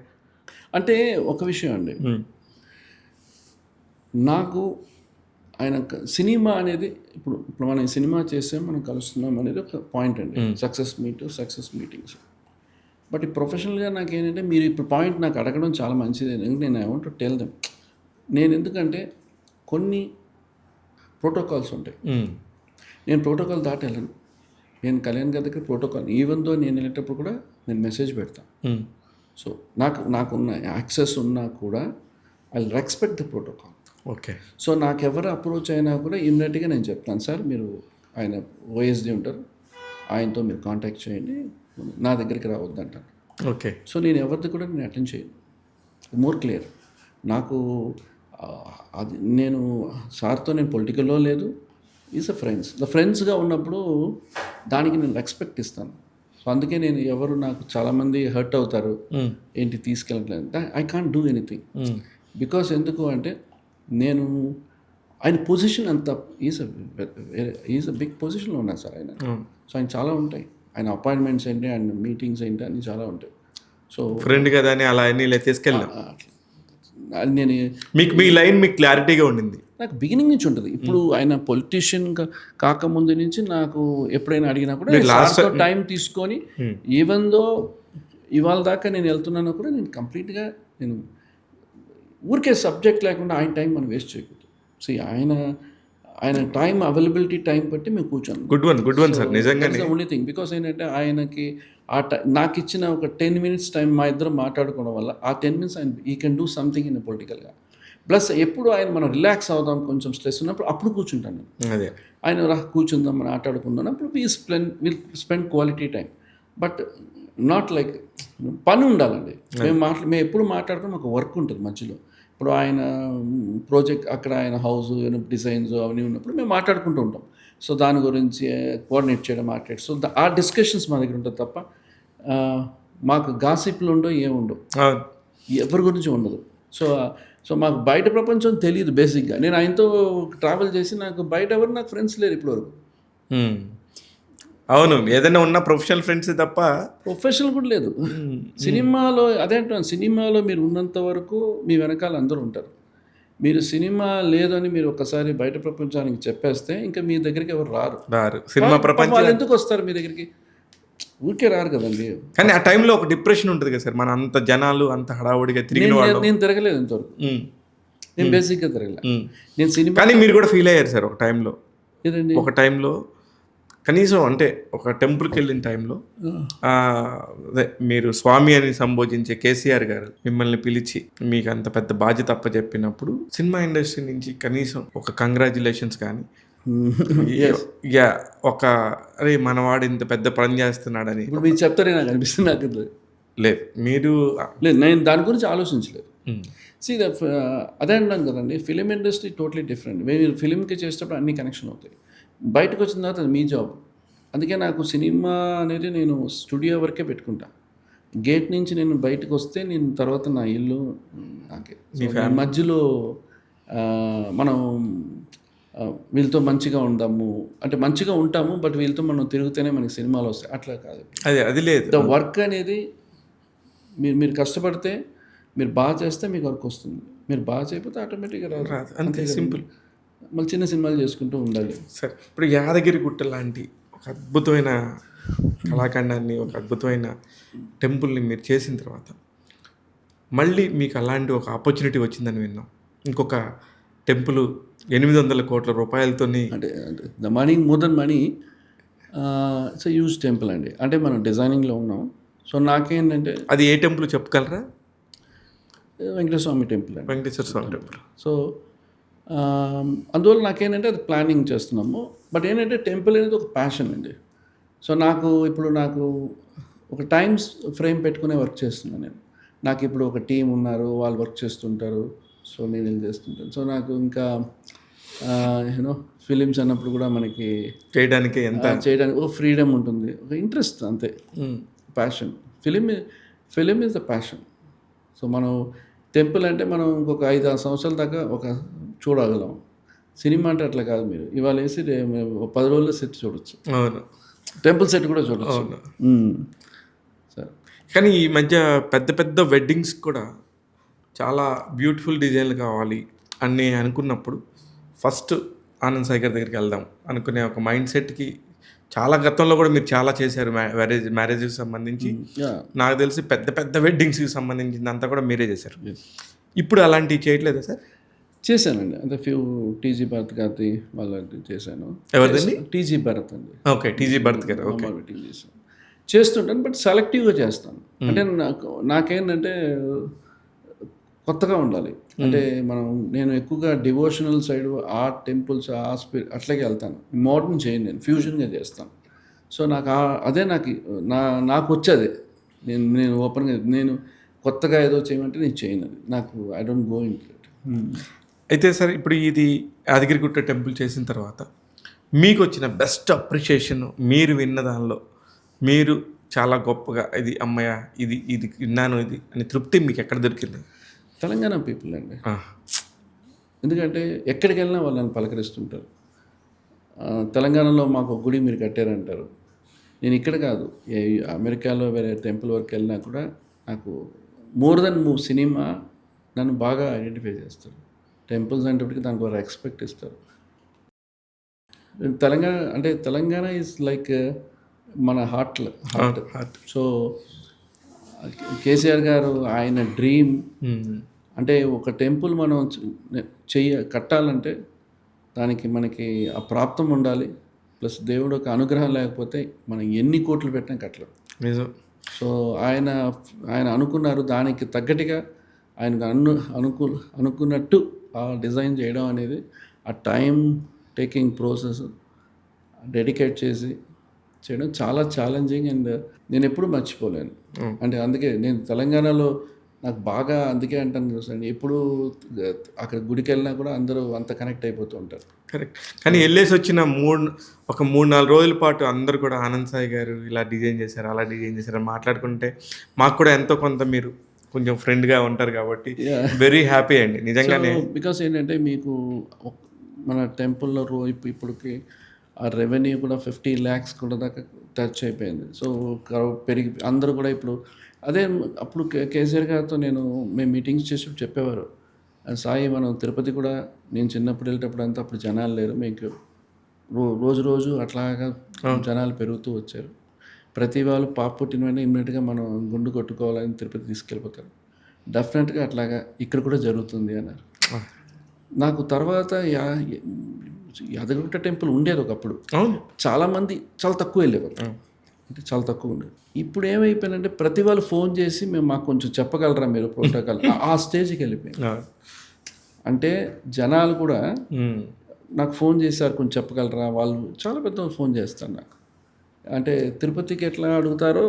అంటే ఒక విషయం అండి, నాకు ఆయన సినిమా అనేది ఇప్పుడు మనం ఈ సినిమా చేసాం, మనం కలుస్తున్నాం అనేది ఒక పాయింట్ అండి. Success meetings. బట్ ఈ ప్రొఫెషనల్గా నాకు ఏంటంటే, మీరు ఇప్పుడు పాయింట్ నాకు అడగడం చాలా మంచిది. ఎందుకంటే నేను I want to tell them, నేను ఎందుకంటే కొన్ని ప్రోటోకాల్స్ ఉంటాయి. నేను ప్రోటోకాల్ దాటి వెళ్ళను. నేను కళ్యాణ్ గారి దగ్గర ప్రోటోకాల్, ఈవెన్ దో నేను వెళ్ళేటప్పుడు కూడా నేను మెసేజ్ పెడతాను. సో నాకున్న యాక్సెస్ ఉన్నా కూడా I respect the protocol. Okay. So నాకు ఎవరు అప్రోచ్ అయినా కూడా ఇమ్మీడియట్గా నేను చెప్తాను, సార్ మీరు ఆయన ఓఎస్డీ ఉంటారు, ఆయనతో మీరు కాంటాక్ట్ చేయండి, నా దగ్గరికి రావద్దంటాను. ఓకే. సో నేను ఎవరిది కూడా నేను అటెండ్ చేయను. More clear. నాకు అది నేను సార్తో నేను పొలిటికల్లో లేదు, ఈజ్ అ ఫ్రెండ్స్గా ఉన్నప్పుడు దానికి నేను రెస్పెక్ట్ ఇస్తాను. సో అందుకే నేను ఎవరు నాకు చాలామంది హర్ట్ అవుతారు, ఏంటి తీసుకెళ్ళట్లేదు, I can't do anything. Because ఎందుకు అంటే నేను ఆయన పొజిషన్ అంత ఈజ్ అ బిగ్ పొజిషన్లో ఉన్నాను సార్ ఆయన. సో ఆయన చాలా ఉంటాయి, ఆయన అపాయింట్మెంట్స్ ఏంటి, ఆయన మీటింగ్స్ ఏంటి అన్నీ చాలా ఉంటాయి. సో ఫ్రెండ్ కదా అని అలా అన్నీ ఇలా తీసుకెళ్ళాం. అది నేను మీ లైన్ మీకు క్లారిటీగా ఉండింది. నాకు బిగినింగ్ నుంచి ఉంటుంది. ఇప్పుడు ఆయన పొలిటీషియన్ కాకముందు నుంచి నాకు ఎప్పుడైనా అడిగినా కూడా లాస్ట్ టైం తీసుకొని, ఈవెన్ దో ఇవాళ దాకా నేను వెళ్తున్నాను కూడా నేను కంప్లీట్గా నేను ఊరికే సబ్జెక్ట్ లేకుండా ఆయన టైం మనం వేస్ట్ చేయకూడదు. సో ఆయన టైం అవైలబిలిటీ టైం బట్టి మేము కూర్చోను. గుడ్ వన్ సార్, నిజంగా ఓన్లీ థింగ్. బికాస్ ఏంటంటే ఆయనకి నాకు ఇచ్చిన ఒక 10 minutes టైం మా ఇద్దరం మాట్లాడుకోవడం వల్ల ఆ 10 minutes ఆయన ఈ కెన్ డూ సంథింగ్ ఇన్ పొలిటికల్గా. ప్లస్ ఎప్పుడు ఆయన మనం రిలాక్స్ అవుదాం, కొంచెం స్ట్రెస్ ఉన్నప్పుడు అప్పుడు కూర్చుంటాను. అదే ఆయన కూర్చుందాం, మనం ఆటాడుకుందాం, అప్పుడు will spend quality time. But not like పని ఉండాలండి. మేము ఎప్పుడు మాట్లాడుకుని మాకు వర్క్ ఉంటుంది మధ్యలో. ఇప్పుడు ఆయన ప్రాజెక్ట్ అక్కడ ఆయన హౌస్ డిజైన్స్ అవన్నీ ఉన్నప్పుడు మేము మాట్లాడుకుంటూ ఉంటాం. సో దాని గురించి కోఆర్డినేట్ చేయడం, మాట్లాడి, సో ఆ డిస్కషన్స్ మా దగ్గర ఉంటుంది తప్ప మాకు గాసిప్లు ఉండవు, ఏముండవు, ఎవరి గురించి ఉండదు. సో మాకు బయట ప్రపంచం తెలియదు బేసిక్గా. నేను ఆయనతో ట్రావెల్ చేసి నాకు బయట ఎవరు నాకు ఫ్రెండ్స్ లేరు ఇప్పటివరకు. అవును, ఏదైనా ఉన్న ప్రొఫెషనల్ ఫ్రెండ్స్ తప్ప ప్రొఫెషనల్ కూడా లేదు. సినిమాలో అదే అంటున్నాను, సినిమాలో మీరు ఉన్నంత వరకు మీ వెనకాల అందరూ ఉంటారు. మీరు సినిమా లేదని మీరు ఒకసారి బయట ప్రపంచానికి చెప్పేస్తే ఇంకా మీ దగ్గరికి ఎవరు రారు. సినిమా ప్రపంచం వాళ్ళు ఎందుకు వస్తారు మీ దగ్గరికి? ఊరికే రారు కదండి. కానీ ఆ టైంలో ఒక డిప్రెషన్ ఉంటుంది కదా సార్, మన అంత జనాలు అంత హడావుడిగా తిరిగిన వాళ్ళు. నేను తిరగలేదు ఇంతవరకు, నేను బేసిక్గా తిరగలేదు. నేను సినిమా, కానీ మీరు కూడా ఫీల్ అయ్యారు సార్ ఒక టైంలో. ఏదండి? ఒక టైంలో కనీసం అంటే ఒక టెంపుల్కి వెళ్ళిన టైంలో అదే మీరు స్వామి అని సంబోధించే కేసీఆర్ గారు మిమ్మల్ని పిలిచి మీకు అంత పెద్ద బాధ్యత అప్పచెప్పినప్పుడు సినిమా ఇండస్ట్రీ నుంచి కనీసం ఒక కంగ్రాచులేషన్స్ కానీ ఒక అరే మనవాడు ఇంత పెద్ద పని చేస్తున్నాడని ఇప్పుడు మీరు చెప్తారే నాకు అనిపిస్తుంది. నాకు లేదు, మీరు లేదు, నేను దాని గురించి ఆలోచించలేదు. అదే అంటాను కదండి, ఫిలిం ఇండస్ట్రీ టోటలీ డిఫరెంట్. మీరు ఫిలింకి చేసేటప్పుడు అన్ని కనెక్షన్ అవుతాయి, బయటకు వచ్చిన తర్వాత అది మీ జాబ్. అందుకే నాకు సినిమా అనేది నేను స్టూడియో వరకే పెట్టుకుంటా. గేట్ నుంచి నేను బయటకు వస్తే నేను తర్వాత నా ఇల్లు నాకే. మధ్యలో మనం వీళ్ళతో మంచిగా ఉందాము అంటే మంచిగా ఉంటాము, బట్ వీళ్ళతో మనం తిరిగితేనే మనకి సినిమాలు వస్తాయి, అట్లా కాదు. అది లేదు. ద వర్క్ అనేది మీరు కష్టపడితే, మీరు బాగా చేస్తే మీకు వర్క్ వస్తుంది, మీరు బాగా చేయకపోతే ఆటోమేటిక్గా రాదు. అంతే సింపుల్. మళ్ళీ చిన్న సినిమాలు చేసుకుంటూ ఉండాలి. సరే, ఇప్పుడు యాదగిరి గుట్ట లాంటి ఒక అద్భుతమైన కళాఖండాన్ని, ఒక అద్భుతమైన టెంపుల్ని మీరు చేసిన తర్వాత మళ్ళీ మీకు అలాంటి ఒక ఆపర్చునిటీ వచ్చిందని విన్నాం. ఇంకొక టెంపుల్ 800 కోట్ల రూపాయలతో, అంటే the money more than money, it's huge temple అండి. అంటే మనం డిజైనింగ్లో ఉన్నాం. సో నాకేంటంటే అది ఏ టెంపుల్ చెప్పగలరా? వెంకటేశ్వర స్వామి టెంపుల్ అండి. వెంకటేశ్వర స్వామి టెంపుల్. సో అందువల్ల నాకేంటంటే అది ప్లానింగ్ చేస్తున్నాము. బట్ ఏంటంటే టెంపుల్ అనేది ఒక ప్యాషన్ అండి. సో నాకు ఒక టైమ్స్ ఫ్రేమ్ పెట్టుకునే వర్క్ చేస్తున్నాను నేను. నాకు ఇప్పుడు ఒక టీం ఉన్నారు, వాళ్ళు వర్క్ చేస్తుంటారు, సో నేను ఇది చేస్తుంటాను. సో నాకు ఇంకా యూనో ఫిలిమ్స్ అన్నప్పుడు కూడా మనకి చేయడానికి ఎంత చేయడానికి ఒక ఫ్రీడమ్ ఉంటుంది, ఒక ఇంట్రెస్ట్ అంతే, మ్మ్. Passion. Film is the passion. So మనం టెంపుల్ అంటే మనం ఇంకొక 5-6 సంవత్సరాల దాకా ఒక చూడగలం. సినిమా అంటే అట్లా కాదు, మీరు ఇవాళ వేసి 10 రోజుల్లో సెట్ చూడొచ్చు, అవును టెంపుల్ సెట్ కూడా చూడొచ్చు. సరే. కానీ ఈ మధ్య పెద్ద పెద్ద వెడ్డింగ్స్ కూడా చాలా బ్యూటిఫుల్ డిజైన్లు కావాలి అని అనుకున్నప్పుడు ఫస్ట్ ఆనంద్ సాయి గారి దగ్గరికి వెళ్దాం అనుకునే ఒక మైండ్ సెట్కి చాలా గతంలో కూడా మీరు చాలా చేశారు. మ్యారేజ్కి సంబంధించి నాకు తెలిసి పెద్ద పెద్ద వెడ్డింగ్స్కి సంబంధించింది అంతా కూడా మీరే చేశారు. ఇప్పుడు అలాంటివి చేయట్లేదా సార్? చేశానండి, అంటే ఫ్యూ టీజీ భరత్ గారి వాళ్ళకి చేశాను. ఎవరిదండి? టీజీ భరత్ అండి. ఓకే, టీజీ భరత్ గారు. ఓకే, వెడ్డింగ్ చేశాను, చేస్తుంటాను, బట్ సెలెక్టివ్గా చేస్తాను. అంటే నాకేంటంటే కొత్తగా ఉండాలి. అంటే నేను ఎక్కువగా డివోషనల్ సైడ్, ఆర్ట్, టెంపుల్స్, ఆ స్పిరిట్ అట్లాగే వెళ్తాను. మోడర్న్ చేయను, నేను ఫ్యూజన్గా చేస్తాను. సో నాకు అదే నాకు వచ్చేది. నేను ఓపెన్గా, నేను కొత్తగా ఏదో చేయమంటే నేను చేయను. అది నాకు I don't go in it. అయితే సార్, ఇప్పుడు ఇది యాదగిరిగుట్ట టెంపుల్ చేసిన తర్వాత మీకు వచ్చిన బెస్ట్ అప్రిషియేషన్, మీరు విన్న దానిలో మీరు చాలా గొప్పగా ఇది అమ్మయ్య ఇది విన్నాను ఇది అని తృప్తి మీకు ఎక్కడ దొరికింది? తెలంగాణ పీపుల్ అండి. ఎందుకంటే ఎక్కడికి వెళ్ళినా వాళ్ళు నన్ను పలకరిస్తుంటారు. తెలంగాణలో మాకు ఒక గుడి మీరు కట్టారంటారు. నేను ఇక్కడ కాదు, అమెరికాలో వేరే టెంపుల్ వరకు వెళ్ళినా కూడా నాకు మోర్ దెన్ సినిమా నన్ను బాగా ఐడెంటిఫై చేస్తారు. టెంపుల్స్ అనేటప్పటికి దానికి ఒక రెస్పెక్ట్ ఇస్తారు. తెలంగాణ ఈజ్ లైక్ మన హార్ట్. సో కేసీఆర్ గారు ఆయన డ్రీమ్ అంటే ఒక టెంపుల్ మనం కట్టాలంటే దానికి మనకి ఆ ప్రాప్తం ఉండాలి, ప్లస్ దేవుడు ఒక అనుగ్రహం లేకపోతే మనం ఎన్ని కోట్లు పెట్టినా కట్టలేం. సో ఆయన అనుకున్నారు, దానికి తగ్గట్టుగా ఆయనకు అనుకున్నట్టు ఆ డిజైన్ చేయడం అనేది, ఆ టైం టేకింగ్ ప్రాసెస్ డెడికేట్ చేసి చేయడం చాలా ఛాలెంజింగ్. అండ్ నేను ఎప్పుడూ మర్చిపోలేను. అంటే అందుకే నేను తెలంగాణలో నాకు బాగా అందుకే అంటాను చూసండి, ఎప్పుడు అక్కడ గుడికి వెళ్ళినా కూడా అందరూ అంత కనెక్ట్ అయిపోతూ ఉంటారు. కరెక్ట్. కానీ వెళ్ళేసి వచ్చిన 3-4 రోజుల పాటు అందరూ కూడా ఆనంద్ సాయి గారు ఇలా డిజైన్ చేశారు, అలా డిజైన్ చేశారు మాట్లాడుకుంటే మాకు కూడా ఎంతో కొంత మీరు కొంచెం ఫ్రెండ్గా ఉంటారు కాబట్టి వెరీ హ్యాపీ అండి నిజంగానే. బికాస్ ఏంటంటే మీకు మన టెంపుల్లో ఇప్పటికి ఆ రెవెన్యూ కూడా 50 lakhs కూడా దాకా టచ్ అయిపోయింది. సో పెరిగి అందరూ కూడా ఇప్పుడు అదే అప్పుడు కేసీఆర్ గారితో మేము మీటింగ్స్ చేసి చెప్పేవారు, సాయి మనం తిరుపతి కూడా నేను చిన్నప్పుడు వెళ్ళేటప్పుడు అంతా అప్పుడు జనాలు లేరు, మీకు రోజు అట్లాగా జనాలు పెరుగుతూ వచ్చారు. ప్రతి వాళ్ళు పాప పుట్టిన వెంటనే ఇమ్మీడియట్గా మనం గుండు కొట్టుకోవాలని తిరుపతి తీసుకెళ్ళిపోతారు. డెఫినెట్గా అట్లాగా ఇక్కడ కూడా జరుగుతుంది అన్నారు. నాకు తర్వాత యాదగిరిగుట్ట టెంపుల్ ఉండేది ఒకప్పుడు, చాలామంది చాలా తక్కువ వెళ్ళేవారు, అంటే చాలా తక్కువ ఉండేది. ఇప్పుడు ఏమైపోయిందంటే ప్రతి వాళ్ళు ఫోన్ చేసి మాకు కొంచెం చెప్పగలరా మీరు ప్రోటోకాల్, ఆ స్టేజ్కి వెళ్ళిపోయింది. అంటే జనాలు కూడా నాకు ఫోన్ చేశారు, కొంచెం చెప్పగలరా, వాళ్ళు చాలా పెద్ద ఫోన్ చేస్తారు నాకు. అంటే తిరుపతికి ఎట్లా అడుగుతారో,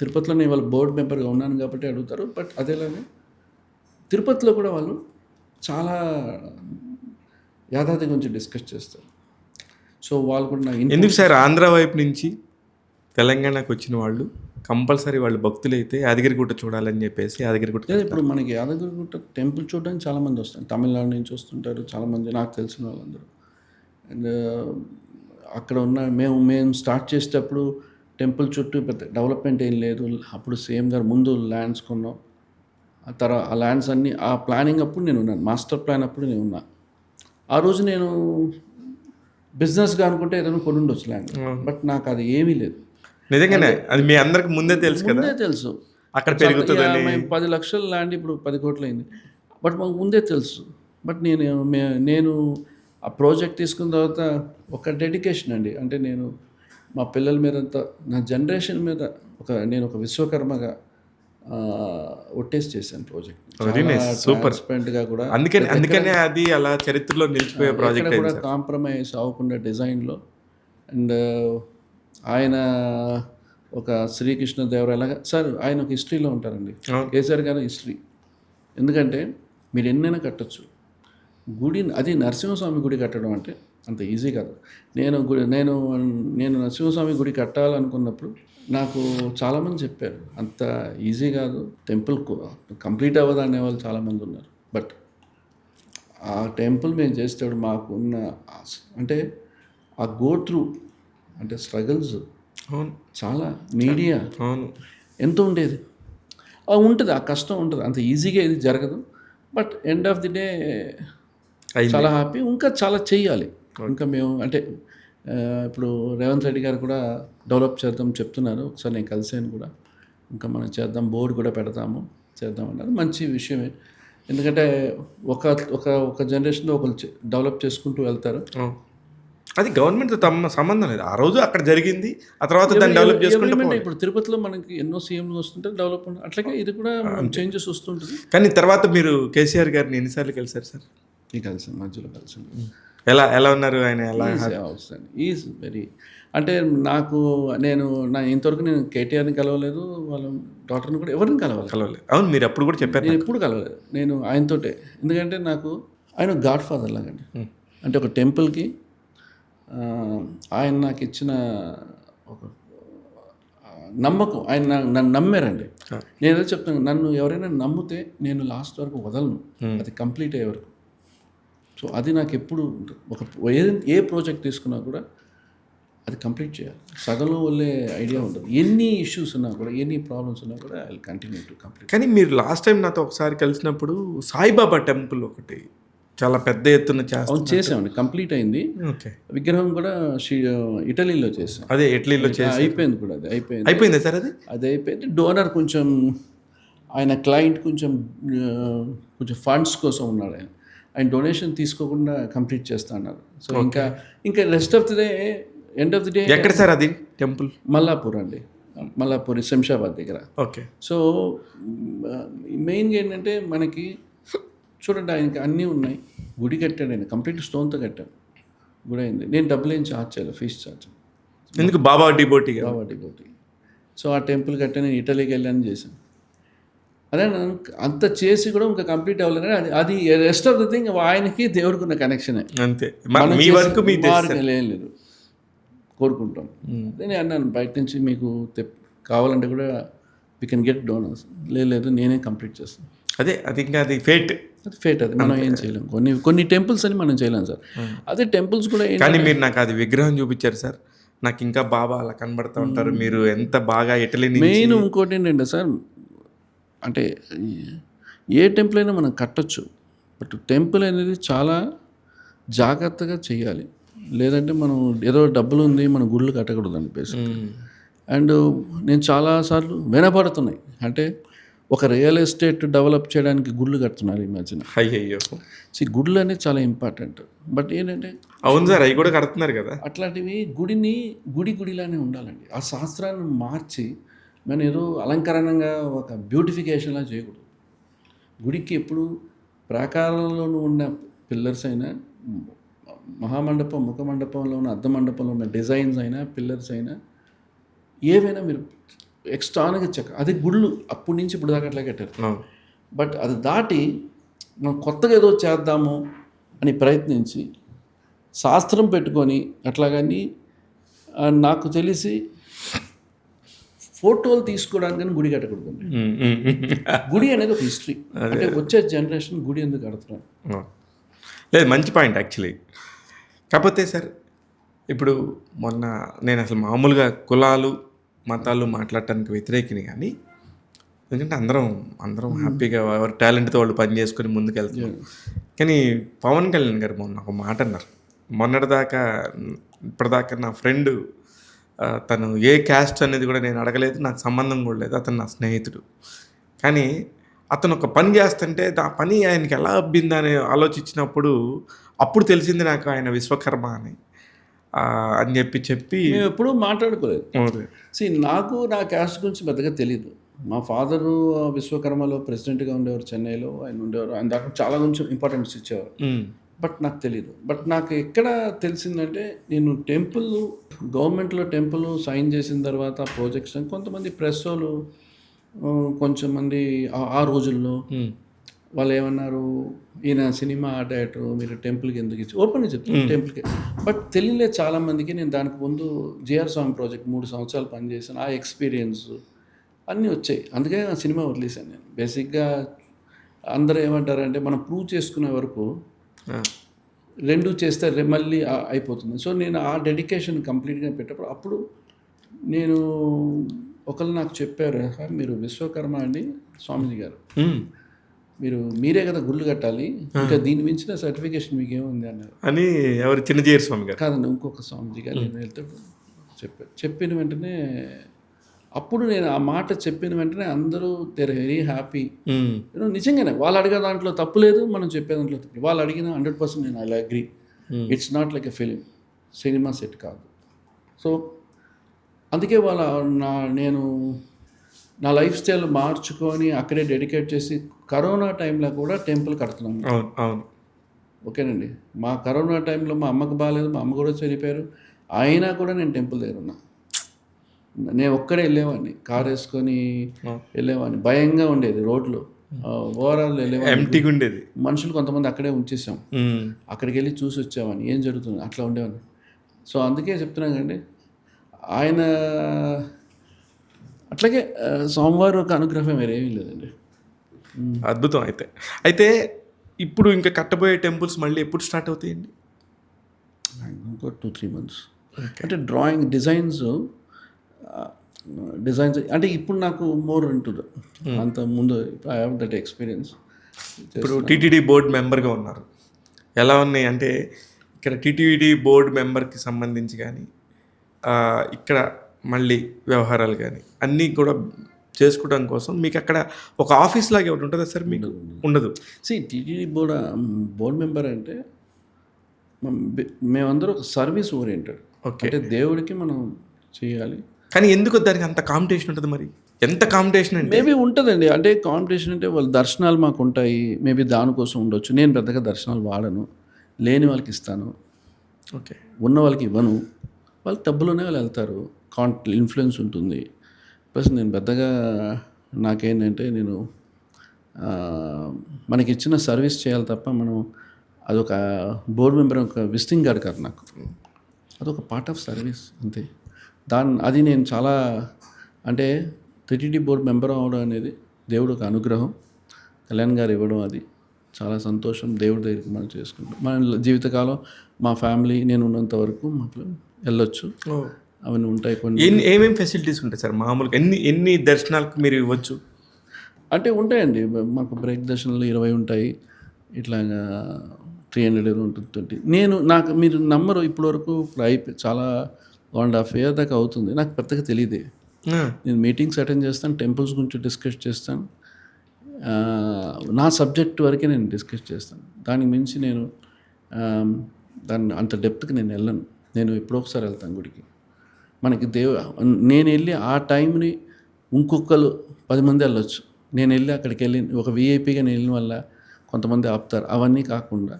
తిరుపతిలో నేను వాళ్ళ బోర్డు మెంబర్గా ఉన్నాను కాబట్టి అడుగుతారు, బట్ అదేలానే తిరుపతిలో కూడా వాళ్ళు చాలా యాదాద్రి గురించి డిస్కస్ చేస్తారు. సో వాళ్ళు కూడా నాకు ఎందుకు సార్ ఆంధ్ర వైపు నుంచి తెలంగాణకు వచ్చిన వాళ్ళు కంపల్సరీ వాళ్ళు భక్తులైతే యాదగిరిగుట్ట చూడాలని చెప్పేసి యాదగిరిగుట్ట. ఇప్పుడు మనకి యాదగిరిగుట్ట టెంపుల్ చూడడానికి చాలామంది వస్తారు, తమిళనాడు నుంచి వస్తుంటారు చాలామంది, నాకు తెలిసిన వాళ్ళందరూ. అండ్ అక్కడ ఉన్న మేము స్టార్ట్ చేసేటప్పుడు టెంపుల్ చుట్టూ పెద్ద డెవలప్మెంట్ ఏం లేదు. అప్పుడు సీఎం గారు ముందు ల్యాండ్స్ కొన్నాం, ఆ ల్యాండ్స్ అన్నీ ఆ ప్లానింగ్ అప్పుడు నేను ఉన్నాను, మాస్టర్ ప్లాన్ అప్పుడు నేను ఉన్నా. ఆ రోజు నేను బిజినెస్గా అనుకుంటే ఏదైనా కొని ఉండొచ్చు ల్యాండ్, బట్ నాకు అది ఏమీ లేదు. నిజంగానే అది మీ అందరికి ముందే తెలుసు కదా, ముందే తెలుసు అక్కడ పెరుగుతుందని. 10 లక్షల ల్యాండ్ ఇప్పుడు 10 కోట్లు అయింది, బట్ మాకు ముందే తెలుసు. బట్ నేను ఆ ప్రాజెక్ట్ తీసుకున్న తర్వాత ఒక డెడికేషన్ అండి, అంటే నేను మా పిల్లల మీద అంతా, నా జనరేషన్ మీద నేను ఒక విశ్వకర్మగా ఒట్టేసి చేశాను ప్రాజెక్ట్. సూపర్ కూడా అందుకనే అది అలా చరిత్రలో నిలిచిపోయే ప్రాజెక్ట్ కూడా కాంప్రమైజ్ అవ్వకుండా డిజైన్లో. అండ్ ఆయన ఒక శ్రీకృష్ణదేవరాయలాగా సార్ ఆయన ఒక హిస్టరీలో ఉంటారండి. అవును. కేసీఆర్ గారు హిస్టరీ. ఎందుకంటే మీరు ఎన్నైనా కట్టొచ్చు. గుడి అది నరసింహస్వామి గుడి కట్టడం అంటే అంత ఈజీ కాదు. నేను నరసింహస్వామి గుడి కట్టాలనుకున్నప్పుడు నాకు చాలామంది చెప్పారు అంత ఈజీ కాదు, టెంపుల్ కంప్లీట్ అవ్వదు అనేవాళ్ళు చాలామంది ఉన్నారు. బట్ ఆ టెంపుల్ మేము చేసేటప్పుడు మాకున్న అంటే ఆ గో త్రూ అంటే స్ట్రగల్స్ అవును. చాలా మీడియా అవును. ఎంత ఉండేది ఉంటుంది, ఆ కష్టం ఉంటుంది. అంత ఈజీగా ఇది జరగదు. But end of the day అయింది. చాలా హ్యాపీ. ఇంకా చాలా చెయ్యాలి. ఇంకా మేము అంటే ఇప్పుడు రేవంత్ రెడ్డి గారు కూడా డెవలప్ చేద్దాం చెప్తున్నారు. ఒకసారి నేను కలిసాను కూడా. ఇంకా మనం చేద్దాం, బోర్డు కూడా పెడతాము, చేద్దాం అన్నారు. మంచి విషయమే. ఎందుకంటే ఒక ఒక ఒక జనరేషన్లో ఒకరు డెవలప్ చేసుకుంటూ వెళ్తారు. అవును. అది గవర్నమెంట్తో తమ సంబంధం లేదు. ఆ రోజు అక్కడ జరిగింది, ఆ తర్వాత దాన్ని డెవలప్ చేసుకుంటే Every ఇప్పుడు తిరుపతిలో మనకి ఎన్నో సీఎంలు వస్తుంటారు డెవలప్మెంట్, అట్లాగే ఇది కూడా చేంజెస్ వస్తుంటుంది. కానీ తర్వాత మీరు కేసీఆర్ గారిని ఎన్నిసార్లు కలిసారు సార్? ఇది కలిసాను, మధ్యలో కలిసాను. ఎలా ఉన్నారు ఆయన? ఎలా ఈజ్ వెరీ అంటే నా ఇంతవరకు నేను కేటీఆర్ని కలవలేదు, వాళ్ళ డాక్టర్ని కూడా ఎవరిని కలవలేదు. అవును, మీరు అప్పుడు కూడా చెప్పారు. నేను ఎప్పుడు కలవలేదు. నేను ఆయనతోటే. ఎందుకంటే నాకు ఆయన గాడ్ ఫాదర్ లాగండి. అంటే ఒక టెంపుల్కి ఆయన నాకు ఇచ్చిన ఒక నమ్మకం. ఆయన నన్ను నమ్మారండి. నేను ఏదో చెప్తాను, నన్ను ఎవరైనా నమ్మితే నేను లాస్ట్ వరకు వదలను, అది కంప్లీట్ అయ్యే వరకు. సో అది నాకు ఎప్పుడు ఏ ప్రాజెక్ట్ తీసుకున్నా కూడా అది కంప్లీట్ చేయాలి. సగంలో వల్లే ఐడియా ఉంటుంది. ఎన్ని ఇష్యూస్ ఉన్నా కూడా, ఎన్ని ప్రాబ్లమ్స్ ఉన్నా కూడా I will continue to complete. కానీ మీరు లాస్ట్ టైం నాతో ఒకసారి కలిసినప్పుడు సాయిబాబా టెంపుల్ ఒకటి చాలా పెద్ద ఎత్తున చేసామండి. కంప్లీట్ అయింది. ఓకే. విగ్రహం కూడా ఇటలీలో చేసాం. అదే ఇటలీలో అయిపోయింది కూడా. అది అయిపోయింది సార్. అది అయిపోయింది. డోనర్ కొంచెం ఆయన క్లయింట్ కొంచెం ఫండ్స్ కోసం ఉన్నాడు. ఆయన డొనేషన్ తీసుకోకుండా కంప్లీట్ చేస్తా అన్నారు. సో ఇంకా rest of the day, end of the day. ఎక్కడ సార్ అది టెంపుల్? మల్లాపూర్ అండి. మల్లాపూర్ శంషాబాద్ దగ్గర. ఓకే. సో మెయిన్గా ఏంటంటే మనకి చూడండి, ఆయనకి అన్నీ ఉన్నాయి. గుడి కట్టాడు ఆయన, కంప్లీట్ స్టోన్తో కట్టాడు. గుడి అయింది. నేను డబ్బులు ఏం ఛార్జ్ చేయాలి, ఫీజు ఛార్జ్. ఎందుకు? బాబా డిబోటీ. సో ఆ టెంపుల్ కట్టే నేను ఇటలీకి వెళ్ళాను, చేశాను. అదే అంత చేసి కూడా ఇంకా కంప్లీట్ అవ్వలేదు. అది రెస్ట్ ఆఫ్ ది థింగ్ ఆయనకి దేవుడికి ఉన్న కనెక్షనే. అంతే. మీ వరకు లేదు, కోరుకుంటాం. నేను అన్నాను బయట నుంచి మీకు కావాలంటే కూడా వీ కెన్ గెట్ డోనర్స్. లేదు నేనే కంప్లీట్ చేస్తాను. అది ఇంకా అది ఫేట్. అది మనం ఏం చేయలేం. కొన్ని టెంపుల్స్ అని మనం చేయలేం సార్. అదే టెంపుల్స్ కూడా. కానీ మీరు నాకు అది విగ్రహం చూపించారు సార్, నాకు ఇంకా బాబా అలా కనబడుతూ ఉంటారు. మీరు ఎంత బాగా ఇటలీ మెయిన్ ఇంకోటి ఏంటంటే సార్, అంటే ఏ టెంపుల్ అయినా మనం కట్టొచ్చు. బట్ టెంపుల్ అనేది చాలా జాగ్రత్తగా చేయాలి. లేదంటే మనం ఏదో డబ్బులు ఉంది మన గుళ్ళు కట్టకూడదు అనిపేసి. అండ్ నేను చాలాసార్లు వినపడుతున్నాయి, అంటే ఒక రియల్ ఎస్టేట్ డెవలప్ చేయడానికి గుళ్ళు కడుతున్నారు ఈ మధ్యన. అయ్యో. గుళ్ళు అనేది చాలా ఇంపార్టెంట్. బట్ ఏంటంటే అవును సార్, అవి కూడా కడుతున్నారు కదా. అట్లాంటివి గుడిలానే ఉండాలండి. ఆ శాస్త్రాన్ని మార్చి మనం ఏదో అలంకరణంగా ఒక బ్యూటిఫికేషన్లా చేయకూడదు. గుడికి ఎప్పుడు ప్రాకారంలో ఉన్న పిల్లర్స్ అయినా, మహామండపం ముఖమండపంలో ఉన్న అర్ధ మండపంలో ఉన్న డిజైన్స్ అయినా, పిల్లర్స్ అయినా, ఏవైనా మీరు ఎక్స్ట్రాగా అది గుళ్ళు అప్పటి నుంచి ఇప్పుడు దాకా అట్లా కట్టారు. బట్ అది దాటి మనం కొత్తగా ఏదో చేద్దాము అని ప్రయత్నించి శాస్త్రం పెట్టుకొని అట్లాగని నాకు తెలిసి ఫోటోలు తీసుకోవడానికి గుడి కట్టకూడదు. గుడి అనేది ఒక హిస్టరీ. అంటే వచ్చే జనరేషన్ గుడి ఎందుకు కడుతున్నారు? లేదు, మంచి పాయింట్ యాక్చువల్లీ. కాకపోతే సార్, ఇప్పుడు మొన్న నేను అసలు మామూలుగా కులాలు మతాలు మాట్లాడటానికి వ్యతిరేకిని, కానీ ఎందుకంటే అందరం హ్యాపీగా ఎవరి టాలెంట్తో వాళ్ళు పని చేసుకొని ముందుకు వెళ్తున్నారు. కానీ పవన్ కళ్యాణ్ గారు మొన్న ఒక మాట అన్నారు. ఇప్పటిదాకా నా ఫ్రెండ్, తను ఏ క్యాస్ట్ అనేది కూడా నేను అడగలేదు, నాకు సంబంధం కూడా లేదు, అతను నా స్నేహితుడు. కానీ అతను ఒక పని చేస్తుంటే ఆ పని ఆయనకి ఎలా అబ్బిందని ఆలోచించినప్పుడు అప్పుడు తెలిసింది నాకు ఆయన విశ్వకర్మ అని చెప్పి మేము ఎప్పుడూ మాట్లాడుకోలేదు. నాకు నా క్యాస్ట్ గురించి పెద్దగా తెలియదు. మా ఫాదరు విశ్వకర్మలో ప్రెసిడెంట్గా ఉండేవారు, చెన్నైలో ఆయన ఉండేవారు. ఆయన దాకా చాలా కొంచెం ఇంపార్టెన్స్ ఇచ్చేవారు. బట్ నాకు తెలీదు. బట్ నాకు ఎక్కడ తెలిసిందంటే నేను గవర్నమెంట్‌లో టెంపుల్ సైన్ చేసిన తర్వాత ప్రాజెక్ట్స్ కొంతమంది ప్రెసోళ్ళు కొంచెం మంది ఆ రోజుల్లో వాళ్ళేమన్నారు, "ఈయన సినిమా డైరెక్టరు, మీరు టెంపుల్‌కి ఎందుకు ఇచ్చి" ఓపెన్‌గా చెప్తాను టెంపుల్‌కి. బట్ తెలియలేదు చాలామందికి. నేను దానికి ముందు జేఆర్ స్వామి ప్రాజెక్ట్ 3 సంవత్సరాలు పనిచేశాను. ఆ ఎక్స్‌పీరియన్స్ అన్నీ వచ్చాయి. అందుకే ఆ సినిమా వదిలేశాను నేను. బేసిక్‌గా అందరూ ఏమంటారంటే మనం ప్రూవ్ చేసుకునే వరకు ఆ, 2 చేస్తే మళ్ళీ అయిపోతుంది. సో, నేను ఆ డెడికేషన్ కంప్లీట్‌గా పెట్టినప్పుడు అప్పుడు నేను ఒకళ్ళు నాకు చెప్పారు, "సార్ మీరు విశ్వకర్మ అండి స్వామీజీ గారు. మ్మ్. మీరే కదా గుళ్ళు కట్టాలి. ఇంకా దీని మించిన సర్టిఫికేషన్ మీకేముంది" అన్నారు. అని ఎవరు చిన్నజీయర్ స్వామి గారు. కాదండి, ఇంకొక స్వామీజీ గారు నేను వెళ్తే చెప్పారు. చెప్పిన వెంటనే అప్పుడు నేను ఆ మాట చెప్పిన వెంటనే అందరూ దే ఆర్ వెరీ హ్యాపీ. మ్మ్. నిజంగానే వాళ్ళు అడిగే దాంట్లో తప్పు లేదు, మనం చెప్పే దాంట్లో తప్పు లేదు. వాళ్ళు అడిగిన 100% నేను I agree. It's not like a film, cinema set కాదు. సో అందుకే నేను నా లైఫ్ స్టైల్ మార్చుకొని అక్కడే డెడికేట్ చేసి కరోనా టైంలో కూడా టెంపుల్ కడుతున్నాను. అవును అవును. ఓకేనండి. మా కరోనా టైంలో మా అమ్మకు బాగాలేదు, మా అమ్మ కూడా చనిపోయారు. అయినా కూడా నేను టెంపుల్ దగ్గర ఉన్నా. నేను ఒక్కడే వెళ్ళేవాడిని, కార్ వేసుకొని వెళ్ళేవాడిని. భయంగా ఉండేది రోడ్లు, ఓవరాల్ వెళ్ళేవాడిని. ఎంటీగా ఉండేది. మనుషులు కొంతమంది అక్కడే ఉంచేసాం. మ్మ్. అక్కడికి వెళ్ళి చూసి వచ్చేవాడిని ఏం జరుగుతుంది, అట్లా ఉండేవాడిని. సో అందుకే చెప్తున్నాను కండి, ఆయన అట్లాగే స్వామివారి ఒక అనుగ్రహం వేరేమీ లేదండి. అద్భుతం. అయితే ఇప్పుడు ఇంకా కట్టబోయే టెంపుల్స్ మళ్ళీ ఎప్పుడు స్టార్ట్ అవుతాయండి? ఇంకో 2-3 months. అంటే డ్రాయింగ్ డిజైన్స్ అంటే ఇప్పుడు నాకు మోర్ ఉంటుంది. అంత ముందు ఐ హ్యావ్ దట్ ఎక్స్పీరియన్స్. ఇప్పుడు టీటీడీ బోర్డు మెంబర్గా ఉన్నారు. ఎలా ఉన్నాయి అంటే ఇక్కడ టీటీడీ బోర్డు మెంబర్కి సంబంధించి కానీ ఇక్కడ మళ్ళీ వ్యవహారాలు కానీ అన్నీ కూడా చేసుకోవడం కోసం మీకు అక్కడ ఒక ఆఫీస్ లాగా ఒకటి ఉంటుందా సార్? మీకు ఉండదు. టీటీడీ బోర్డ్ మెంబర్ అంటే మేమందరూ ఒక సర్వీస్ ఓరియంటెడ్. ఓకే. అంటే దేవుడికి మనం చేయాలి. కానీ ఎందుకు దానికి అంత కాంపిటీషన్ ఉంటుంది మరి? ఎంత కాంపిటీషన్ అంటే? మేబీ ఉంటుందండి. అంటే కాంపిటీషన్ అంటే వాళ్ళ దర్శనాలు మాకు ఉంటాయి, మేబీ దానికోసం ఉండొచ్చు. నేను పెద్దగా దర్శనాలు వాడను, లేని వాళ్ళకి ఇస్తాను, ఓకే. ఉన్న వాళ్ళకి ఇవ్వను. వాళ్ళు డబ్బులోనే వాళ్ళు వెళ్తారు, ఇన్ఫ్లుయెన్స్ ఉంటుంది. ప్లస్ నేను పెద్దగా నాకేంటంటే నేను మనకి ఇచ్చిన సర్వీస్ చేయాలి తప్ప మనం అదొక బోర్డు మెంబర్ ఒక విజిటింగ్ కార్డ్ కాదు నాకు, అదొక పార్ట్ ఆఫ్ సర్వీస్ అంతే. అది నేను చాలా అంటే టీటీడీ బోర్డు మెంబర్ అవ్వడం అనేది దేవుడు ఒక అనుగ్రహం, కళ్యాణ్ గారు ఇవ్వడం, అది చాలా సంతోషం. దేవుడి దగ్గరికి మనం చేసుకుంటాం. మన జీవితకాలం మా ఫ్యామిలీ నేను ఉన్నంత వరకు మాకు వెళ్ళొచ్చు, అవన్నీ ఉంటాయి. కొన్ని ఏమేమి ఫెసిలిటీస్ ఉంటాయి సార్ మామూలుగా? ఎన్ని దర్శనాలకు మీరు ఇవ్వచ్చు? అంటే ఉంటాయండి, మాకు బ్రేక్ దర్శనాలు 20 ఉంటాయి, ఇట్లాగా 300 ఉంటుంది. మీరు నమ్మరు, ఇప్పటివరకు చాలా 1.5 year దాకా అవుతుంది, నాకు పెద్దగా తెలియదే. నేను మీటింగ్స్ అటెండ్ చేస్తాను, టెంపుల్స్ గురించి డిస్కస్ చేస్తాను, నా సబ్జెక్ట్ వరకే నేను డిస్కస్ చేస్తాను. దానికి మించి నేను దాన్ని అంత డెప్త్కి నేను వెళ్ళను. నేను ఎప్పుడో ఒకసారి వెళ్తాను గుడికి. మనకి నేను వెళ్ళి ఆ టైంని ఇంకొకరు 10 మంది వెళ్ళొచ్చు. నేను వెళ్ళి అక్కడికి వెళ్ళి ఒక వీఐపీగా నేను వెళ్ళిన వల్ల కొంతమంది ఆపుతారు. అవన్నీ కాకుండా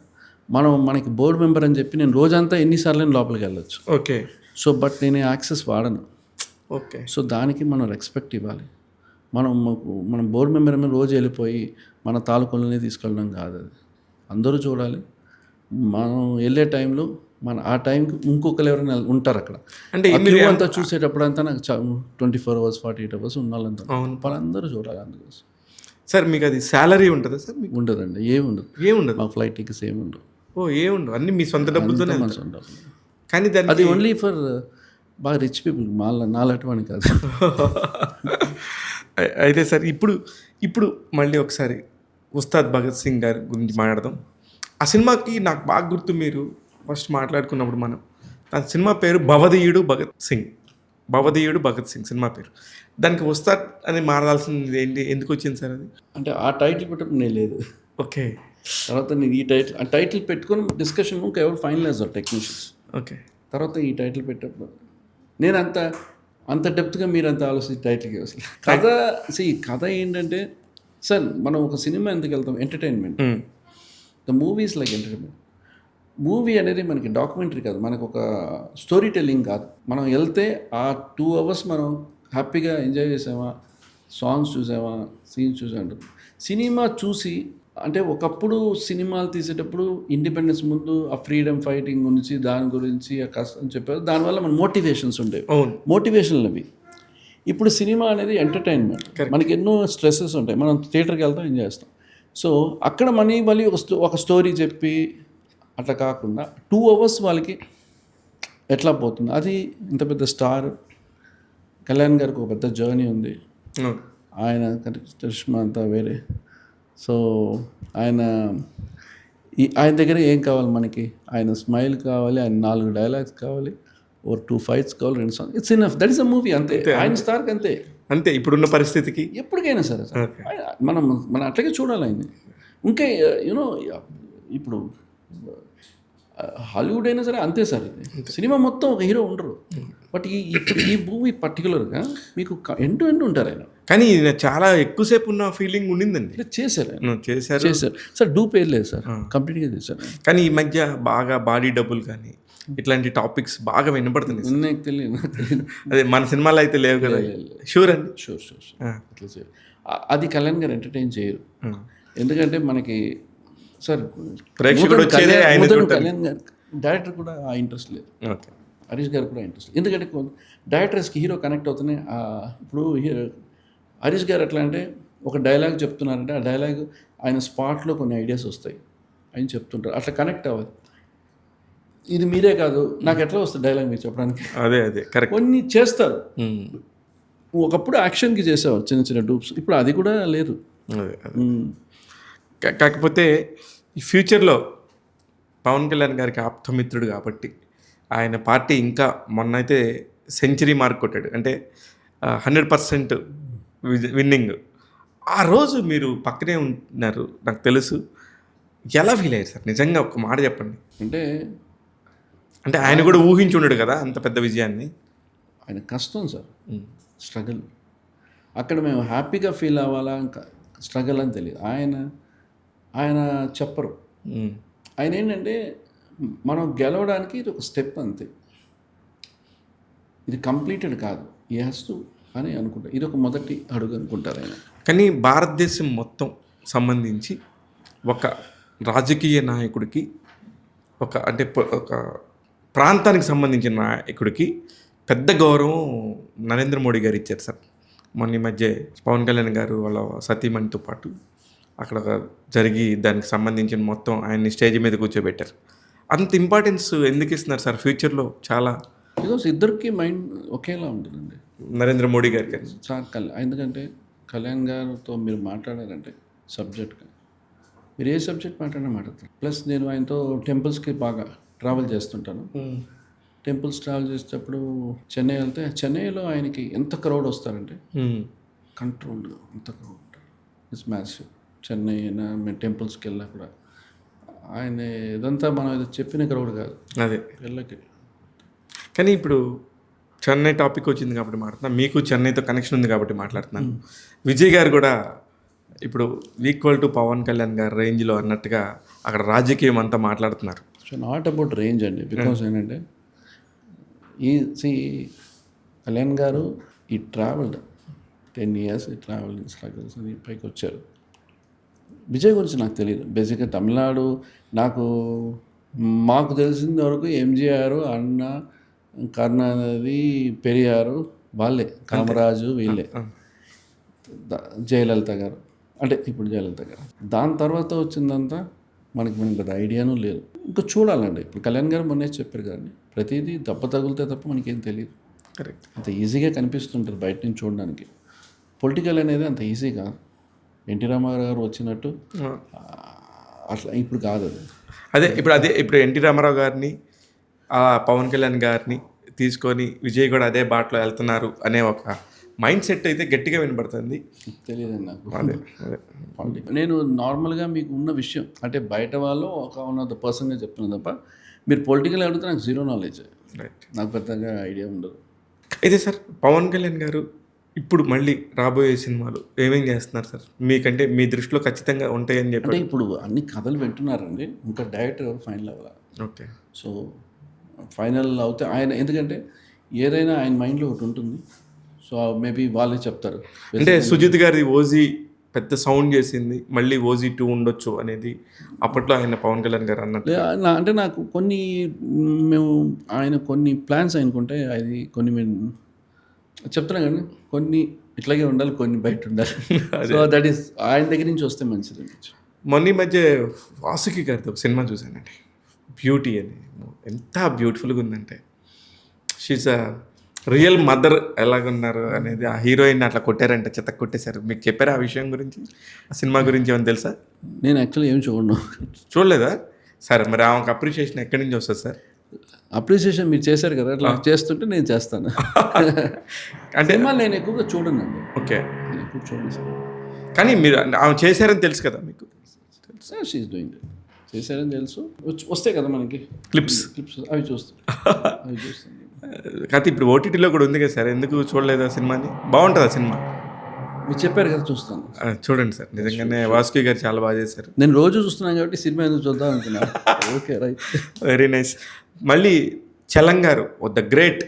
మనకి బోర్డు మెంబర్ అని చెప్పి నేను రోజంతా ఎన్నిసార్లు లోపలికి వెళ్ళొచ్చు. ఓకే. సో బట్ నేను యాక్సెస్ వాడను. ఓకే. సో దానికి మనం రెస్పెక్ట్ ఇవ్వాలి. మనం బోర్డు మెంబర్ రోజు వెళ్ళిపోయి మన తాలూకులనే తీసుకెళ్ళడం కాదు, అది అందరూ చూడాలి. మనం వెళ్ళే టైంలో ఆ టైంకి ఇంకొకరు ఎవరైనా ఉంటారు అక్కడ. అంటే అంతా చూసేటప్పుడు అంతా నాకు 24 hours 48 hours ఉన్న వాళ్ళంతా వాళ్ళందరూ చూడాలి. అందుకోసం సార్ మీకు అది శాలరీ ఉంటుందా సార్? మీకు ఉండదండి, ఏముండదు. మా ఫ్లైట్ టికెట్స్ ఏముండవు. ఏముండవు, అన్నీ మీ సొంత డబ్బులతోనే. మన సొంత డబ్బులు. కానీ అది ఓన్లీ ఫర్ బాగా రిచ్ పీపుల్, నాలటువంటి కాదు. అయితే సార్ ఇప్పుడు మళ్ళీ ఒకసారి ఉస్తాద్ భగత్ సింగ్ గారి గురించి మాట్లాడదాం. ఆ సినిమాకి నాకు బాగా గుర్తు, మీరు ఫస్ట్ మాట్లాడుకున్నప్పుడు ఆ సినిమా పేరు భవదీయుడు భగత్ సింగ్ సినిమా పేరు. దానికి ఉస్తాద్ అని మారాల్సింది ఏంటి, ఎందుకు వచ్చింది సార్ అది? అంటే ఆ టైటిల్ పెట్టడం నేను లేదు. ఓకే. తర్వాత నేను ఈ టైటిల్ పెట్టుకొని డిస్కషన్ ఎవరు ఫైనలైజ్ టెక్నీషియన్స్. ఓకే. తర్వాత ఈ టైటిల్ పెట్టినప్పుడు నేను అంత డెప్త్గా మీరు అంత ఆలోచించి టైటిల్కి అసలు కథ ఏంటంటే, సార్ మనం ఒక సినిమా ఎందుకు వెళ్తాం? Entertainment. The movies like entertainment. Movie అనేది మనకి డాక్యుమెంటరీ కాదు, మనకు ఒక స్టోరీ టెల్లింగ్ కాదు. మనం వెళ్తే ఆ 2 hours మనం హ్యాపీగా ఎంజాయ్ చేసామా, సాంగ్స్ చూసామా, సీన్స్ చూసామంటారు. సినిమా చూసి అంటే ఒకప్పుడు సినిమాలు తీసేటప్పుడు ఇండిపెండెన్స్ ముందు ఆ ఫ్రీడమ్ ఫైటింగ్ గురించి దాని గురించి ఆ కష్టం చెప్పారు. దానివల్ల మన మోటివేషన్స్ ఉండేవి, అవును. మోటివేషన్లు అవి. ఇప్పుడు సినిమా అనేది ఎంటర్టైన్మెంట్. మనకి ఎన్నో స్ట్రెస్సెస్ ఉంటాయి, మనం థియేటర్కి వెళ్తాం, ఎంజాయ్ చేస్తాం. సో అక్కడ మళ్ళీ ఒక స్టోరీ చెప్పి అట్లా కాకుండా 2 hours వాళ్ళకి ఎట్లా పోతుంది. అది ఇంత పెద్ద స్టార్ కళ్యాణ్ గారికి ఒక పెద్ద జర్నీ ఉంది. అవును. ఆయన కరిష్మా అంతా వేరే. సో ఆయన ఆయన దగ్గర ఏం కావాలి మనకి, ఆయన స్మైల్ కావాలి, ఆయన 4 డైలాగ్స్ కావాలి, ఓ 2 fights కావాలి, 2 songs. It's enough, that is a movie. అంతే, ఆయన స్టార్కి అంతే, అంతే ఇప్పుడున్న పరిస్థితికి. ఎప్పటికైనా సరే మనం అట్లాగే చూడాలి ఆయన్ని. ఇంకా యూనో ఇప్పుడు హాలీవుడ్ అయినా సరే అంతే సార్. ఇది సినిమా మొత్తం ఒక హీరో ఉండరు, బట్ ఈ మూవీ పర్టికులర్గా మీకు ఎండ్ టు ఎండ్ ఉంటారు ఆయన. కానీ ఈయన చాలా ఎక్కువసేపు ఉన్న ఫీలింగ్ ఉండిందండి. ఇలా చేశారు ఆయన, చేశారు సార్. డూప్ ఏం లేదు సార్, కంప్లీట్గా చేశారు. కానీ ఈ మధ్య బాగా బాడీ డబ్బులు కానీ ఇట్లాంటి టాపిక్స్ బాగా వినపడుతున్నాయి. నాకు తెలియదు. అదే మన సినిమాలో అయితే లేవు కదా. షూర్ అండి. షూర్ అట్లా చేయరు. అది కళ్యాణ్ గారు ఎంటర్టైన్ చేయరు. ఎందుకంటే మనకి సార్ ప్రేక్షకుడు వచ్చేదే ఆయన చూడటానికి. కళ్యాణ్ గారు డైరెక్టర్ కూడా ఆ ఇంట్రెస్ట్ లేదు, ఓకే. హరీష్ గారు కూడా ఇంట్రెస్ట్. ఎందుకంటే డైరెక్టర్స్కి హీరో కనెక్ట్ అవుతున్నాయి. ఇప్పుడు హరీష్ గారు ఎట్లా అంటే ఒక డైలాగ్ చెప్తున్నారంటే ఆ డైలాగ్ ఆయన స్పాట్లో కొన్ని ఐడియాస్ వస్తాయి, ఆయన చెప్తుంటారు, అట్లా కనెక్ట్ అవ్వాలి. ఇది మీరే కాదు, నాకు ఎట్లా వస్తుంది డైలాగ్ మీరు చెప్పడానికి. అదే కరెక్ట్. కొన్ని చేస్తారు. ఒకప్పుడు యాక్షన్కి చేసేవారు చిన్న చిన్న డూప్స్, ఇప్పుడు అది కూడా లేదు. కాకపోతే ఈ ఫ్యూచర్లో పవన్ కళ్యాణ్ గారికి ఆప్తమిత్రుడు కాబట్టి ఆయన పార్టీ ఇంకా మొన్న అయితే సెంచరీ మార్క్ కొట్టాడు, అంటే 100% విన్నింగ్. ఆ రోజు మీరు పక్కనే ఉంటున్నారు, నాకు తెలుసు. ఎలా ఫీల్ అయ్యారు సార్ నిజంగా, ఒక మాట చెప్పండి. అంటే ఆయన కూడా ఊహించి ఉండడు కదా అంత పెద్ద విజయాన్ని. ఆయన కష్టం సార్, స్ట్రగుల్. అక్కడ మేము హ్యాపీగా ఫీల్ అవ్వాలా, ఇంకా స్ట్రగుల్ అని తెలియదు. ఆయన చెప్పరు. ఆయన ఏంటంటే మనం గెలవడానికి ఇది ఒక స్టెప్ అంతే, ఇది కంప్లీటెడ్ కాదు, ఈ హ్యాస్ టు అని అనుకుంటారు. ఇది ఒక మొదటి అడుగు అనుకుంటారు ఆయన. కానీ భారతదేశం మొత్తం సంబంధించి ఒక రాజకీయ నాయకుడికి ఒక ప్రాంతానికి సంబంధించిన నాయకుడికి పెద్ద గౌరవం నరేంద్ర మోడీ గారు ఇచ్చారు సార్. మొన్న ఈ మధ్య పవన్ కళ్యాణ్ గారు వాళ్ళ సతీమణితో పాటు అక్కడ జరిగి దానికి సంబంధించిన మొత్తం ఆయన్ని స్టేజ్ మీద కూర్చోబెట్టారు. అంత ఇంపార్టెన్స్ ఎందుకు ఇస్తున్నారు సార్ ఫ్యూచర్లో? చాలా బికాస్ ఇద్దరికి మైండ్ ఒకేలా ఉంటుందండి, నరేంద్ర మోడీ గారికి సార్. ఎందుకంటే కళ్యాణ్ గారితో మీరు మాట్లాడారంటే సబ్జెక్ట్గా, మీరు ఏ సబ్జెక్ట్ మాట్లాడతారు. ప్లస్ నేను ఆయనతో టెంపుల్స్కి బాగా ట్రావెల్ చేస్తుంటాను. టెంపుల్స్ ట్రావెల్ చేసేటప్పుడు చెన్నై వెళ్తే, చెన్నైలో ఆయనకి ఎంత క్రౌడ్ వస్తారంటే కంట్రోల్డ్, అంత క్రౌడ్ ఉంటారు. It's massive. చెన్నై అయినా మేము టెంపుల్స్కి వెళ్ళినా కూడా ఆయన ఇదంతా మనం ఏదో చెప్పిన క్రౌడ్ కాదు, అదే వెళ్ళకి. కానీ ఇప్పుడు చెన్నై టాపిక్ వచ్చింది కాబట్టి మాట్లాడుతున్నాను, మీకు చెన్నైతో కనెక్షన్ ఉంది కాబట్టి మాట్లాడుతున్నాను. విజయ్ గారు కూడా ఇప్పుడు ఈక్వల్ టు పవన్ కళ్యాణ్ గారు రేంజ్లో అన్నట్టుగా అక్కడ రాజకీయం అంతా మాట్లాడుతున్నారు. సో నాట్ అబౌట్ రేంజ్ అండి, బికాస్ ఏంటంటే కళ్యాణ్ గారు ఈ ట్రావెల్డ్ 10 years, ఈ ట్రావెల్ స్ట్రగల్స్ అని పైకి వచ్చారు. విజయ్ గురించి నాకు తెలియదు. బేసిక్గా తమిళనాడు మాకు తెలిసిన వరకు ఎంజీఆర్, అన్న, కరుణానిధి, పెరియారు వాళ్ళే, కామరాజు వీళ్ళే, జయలలిత గారు, అంటే ఇప్పుడు జయలలిత గారు. దాని తర్వాత వచ్చిందంతా మనకి పెద్ద ఐడియానూ లేదు. ఇంకా చూడాలండి. ఇప్పుడు కళ్యాణ్ గారు మొన్నే చెప్పారు కానీ ప్రతిదీ దెబ్బ తగిలితే తప్ప మనకేం తెలియదు. కరెక్ట్. అంత ఈజీగా కనిపిస్తుంటుంది బయట నుంచి చూడడానికి. పొలిటికల్ అనేది అంత ఈజీ కాదు. ఎన్టీ రామారావు గారు వచ్చినట్టు అట్లా ఇప్పుడు కాదు అది. ఇప్పుడు ఎన్టీ రామారావు గారిని, పవన్ కళ్యాణ్ గారిని తీసుకొని విజయ్ కూడా అదే బాటలో వెళ్తున్నారు అనే ఒక మైండ్ సెట్ అయితే గట్టిగా వినబడుతుంది. తెలియదండి నాకు. నేను నార్మల్గా మీకు ఉన్న విషయం అంటే బయట వాళ్ళు వన్ ఆఫ్ ద పర్సన్గా చెప్తున్నాను తప్ప, మీరు పొలిటికల్ అడిగితే నాకు జీరో నాలెడ్జ్. రైట్. నాకు పెద్దగా ఐడియా ఉండదు. అయితే సార్ పవన్ కళ్యాణ్ గారు ఇప్పుడు మళ్ళీ రాబోయే సినిమాలు ఏమేం చేస్తున్నారు సార్? మీకంటే మీ దృష్టిలో ఖచ్చితంగా ఉంటాయని చెప్పి. అంటే ఇప్పుడు అన్ని కథలు వింటున్నారండి, ఇంకా డైరెక్టర్ ఎవరు ఫైనల్ అవ్వాలి. ఓకే. సో ఫైనల్ అవుతే ఆయన, ఎందుకంటే ఏదైనా ఆయన మైండ్లో ఒకటి ఉంటుంది. సో మేబీ వాళ్ళే చెప్తారు. అంటే సుజిత్ గారి ఓజీ పెద్ద సౌండ్ చేసింది. మళ్ళీ ఓజీ 2 ఉండొచ్చు అనేది అప్పట్లో ఆయన పవన్ కళ్యాణ్ గారు అన్నట్టు. అంటే నాకు కొన్ని మేము ఆయన కొన్ని ప్లాన్స్ ఆయనకుంటే అది కొన్ని మేము చెప్తున్నా కానీ కొన్ని ఇట్లాగే ఉండాలి, కొన్ని బయట ఉండాలి. సో దట్ ఈస్ ఆయన దగ్గర నుంచి వస్తే మంచిది. మొన్న ఈ మధ్య వాసుకి గారితో ఒక సినిమా చూశానండి, బ్యూటీ అని. ఎంత బ్యూటిఫుల్గా ఉందంటే, షీస్ అ రియల్ మదర్ ఎలాగున్నారు అనేది. ఆ హీరోయిన్ అట్లా కొట్టారంటే చెత్త కొట్టేశారు. మీకు చెప్పారా ఆ విషయం గురించి? ఆ సినిమా గురించి ఏమైనా తెలుసా? నేను యాక్చువల్లీ ఏం చూడను. చూడలేదా? సరే, మరి ఆమెకు అప్రిషియేషన్ ఎక్కడి నుంచి వస్తుంది సార్? అప్రిసియేషన్ మీరు చేశారు కదా, అట్లా చేస్తుంటే నేను చేస్తాను. అంటే సినిమాలు నేను ఎక్కువగా చూడనండి. ఓకే, నేను ఎక్కువ చూడను సార్. కానీ మీరు ఆమె చేశారని తెలుసు కదా మీకు? She is doing it. చేశారని తెలుసు. వస్తాయి కదా మనకి క్లిప్స్. అవి చూస్తాను. కాకపోతే ఇప్పుడు ఓటీటీలో కూడా ఉంది కదా సార్, ఎందుకు చూడలేదు ఆ సినిమాని? బాగుంటుంది ఆ సినిమా. మీరు చెప్పారు కదా, చూస్తాను. చూడండి సార్, నిజంగానే వాసుకి గారు చాలా బాగా చేశారు. నేను రోజు చూస్తున్నాను కాబట్టి సినిమా ఎందుకు చూద్దాం అనుకున్నా. Okay, right, very nice. మళ్ళీ చలం గారు the great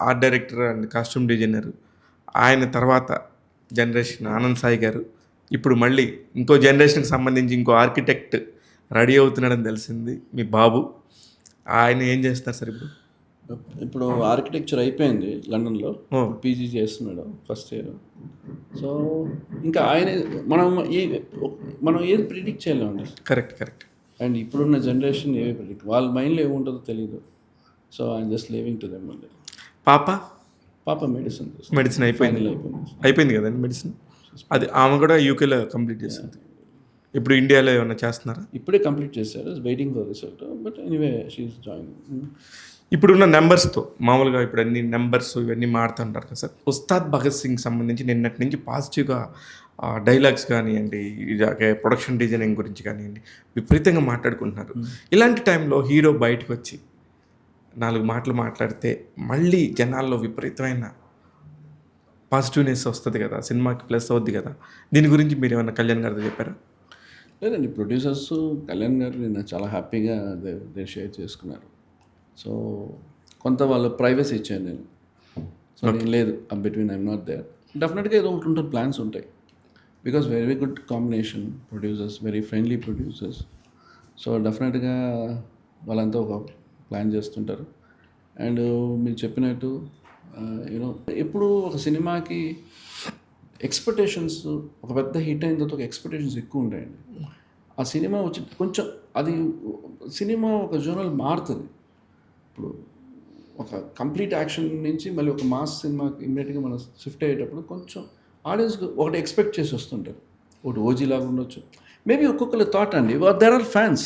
art director and costume designer. ఆయన తర్వాత జనరేషన్ ఆనంద్ సాయి గారు. ఇప్పుడు మళ్ళీ ఇంకో జనరేషన్కి సంబంధించి ఇంకో ఆర్కిటెక్ట్ రెడీ అవుతున్నాడని తెలిసింది, మీ బాబు. ఆయన ఏం చేస్తున్నారు సార్ ఇప్పుడు? ఇప్పుడు ఆర్కిటెక్చర్ అయిపోయింది లండన్లో, పీజీ చేస్తున్నాడు ఫస్ట్ ఇయర్. సో ఇంకా ఆయన మనం ఏది ప్రిడిక్ట్ చేయలేమండి. కరెక్ట్. అండ్ ఇప్పుడున్న జనరేషన్ ఏవి ప్రిడిక్ట్, వాళ్ళ మైండ్లో ఏముంటుందో తెలియదు. So I'm just living to them అండి. పాప మెడిసిన్ అయిపోయింది. అయిపోయింది కదండి మెడిసిన్. అది ఆమె కూడా యూకేలో కంప్లీట్ చేసింది. ఇప్పుడు ఇండియాలో ఏమైనా చేస్తున్నారా? ఇప్పుడే కంప్లీట్ చేశారు, waiting for result. But anyway she is joining. ఇప్పుడున్న నెంబర్స్తో మామూలుగా ఇప్పుడు అన్ని నెంబర్స్ ఇవన్నీ మాడుతుంటారు కదా సార్. ఉస్తాద్ భగత్ సింగ్ సంబంధించి నిన్నటి నుంచి పాజిటివ్గా డైలాగ్స్ కానివ్వండి, ఇలాగే ప్రొడక్షన్ డిజైనింగ్ గురించి కానివ్వండి, విపరీతంగా మాట్లాడుకుంటున్నారు. ఇలాంటి టైంలో హీరో బయటకు వచ్చి 4 మాటలు మాట్లాడితే మళ్ళీ జనాల్లో విపరీతమైన పాజిటివ్నెస్ వస్తుంది కదా, సినిమాకి ప్లస్ అవుద్ది కదా. దీని గురించి మీరు ఏమైనా కళ్యాణ్ గారితో చెప్పారా? లేదండి, ప్రొడ్యూసర్స్ కళ్యాణ్ గారు నిన్న చాలా హ్యాపీగా దే షేర్ చేసుకున్నారు. సో కొంత వాళ్ళు ప్రైవసీ ఇచ్చాను నేను. సో నేను లేదు, బిట్వీన్ ఐఎమ్ నాట్ దేర్. డెఫినెట్గా ఏదో ఒకటి ఉంటుంది, ప్లాన్స్ ఉంటాయి. Because very good combination producers, very friendly producers. So డెఫినెట్గా వాళ్ళంతా ఒక ప్లాన్ చేస్తుంటారు. అండ్ మీరు చెప్పినట్టు యూనో ఎప్పుడు ఒక సినిమాకి ఎక్స్పెక్టేషన్స్, ఒక పెద్ద హిట్ అయిన తర్వాత ఒక ఎక్స్పెక్టేషన్స్ ఎక్కువ ఉంటాయండి. ఆ సినిమా వచ్చి కొంచెం అది సినిమా ఒక జోనల్ మారుతుంది. ఇప్పుడు ఒక కంప్లీట్ యాక్షన్ నుంచి మళ్ళీ ఒక మాస్ సినిమాకి ఇమ్మీడియట్గా మనం షిఫ్ట్ అయ్యేటప్పుడు కొంచెం ఆడియన్స్ ఒకటి ఎక్స్పెక్ట్ చేసి వస్తుంటారు. ఒకటి ఓజీ లాగా ఉండొచ్చు, మేబీ ఒక్కొక్కరు థాట్ అండి. There are fans.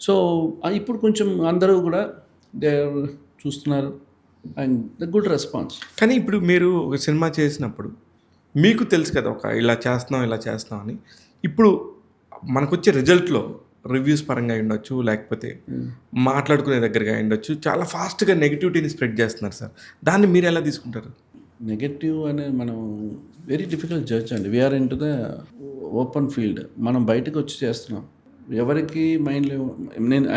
సో ఇప్పుడు కొంచెం అందరూ కూడా దే చూస్తున్నారు అండ్ ద గుడ్ రెస్పాన్స్. కానీ ఇప్పుడు మీరు ఒక సినిమా చేసినప్పుడు మీకు తెలుసు కదా, ఒక ఇలా చేస్తున్నాం అని. ఇప్పుడు మనకు వచ్చే రిజల్ట్లో రివ్యూస్ పరంగా ఉండొచ్చు, లేకపోతే మాట్లాడుకునే దగ్గరగా ఉండొచ్చు, చాలా ఫాస్ట్గా నెగిటివిటీని స్ప్రెడ్ చేస్తున్నారు సార్. దాన్ని మీరు ఎలా తీసుకుంటారు? నెగటివ్ అనే మనం వెరీ డిఫికల్ట్ జడ్జ్ అండి. We are into the open field. మనం బయటకు వచ్చి చేస్తున్నాం. ఎవరికి మైండ్లో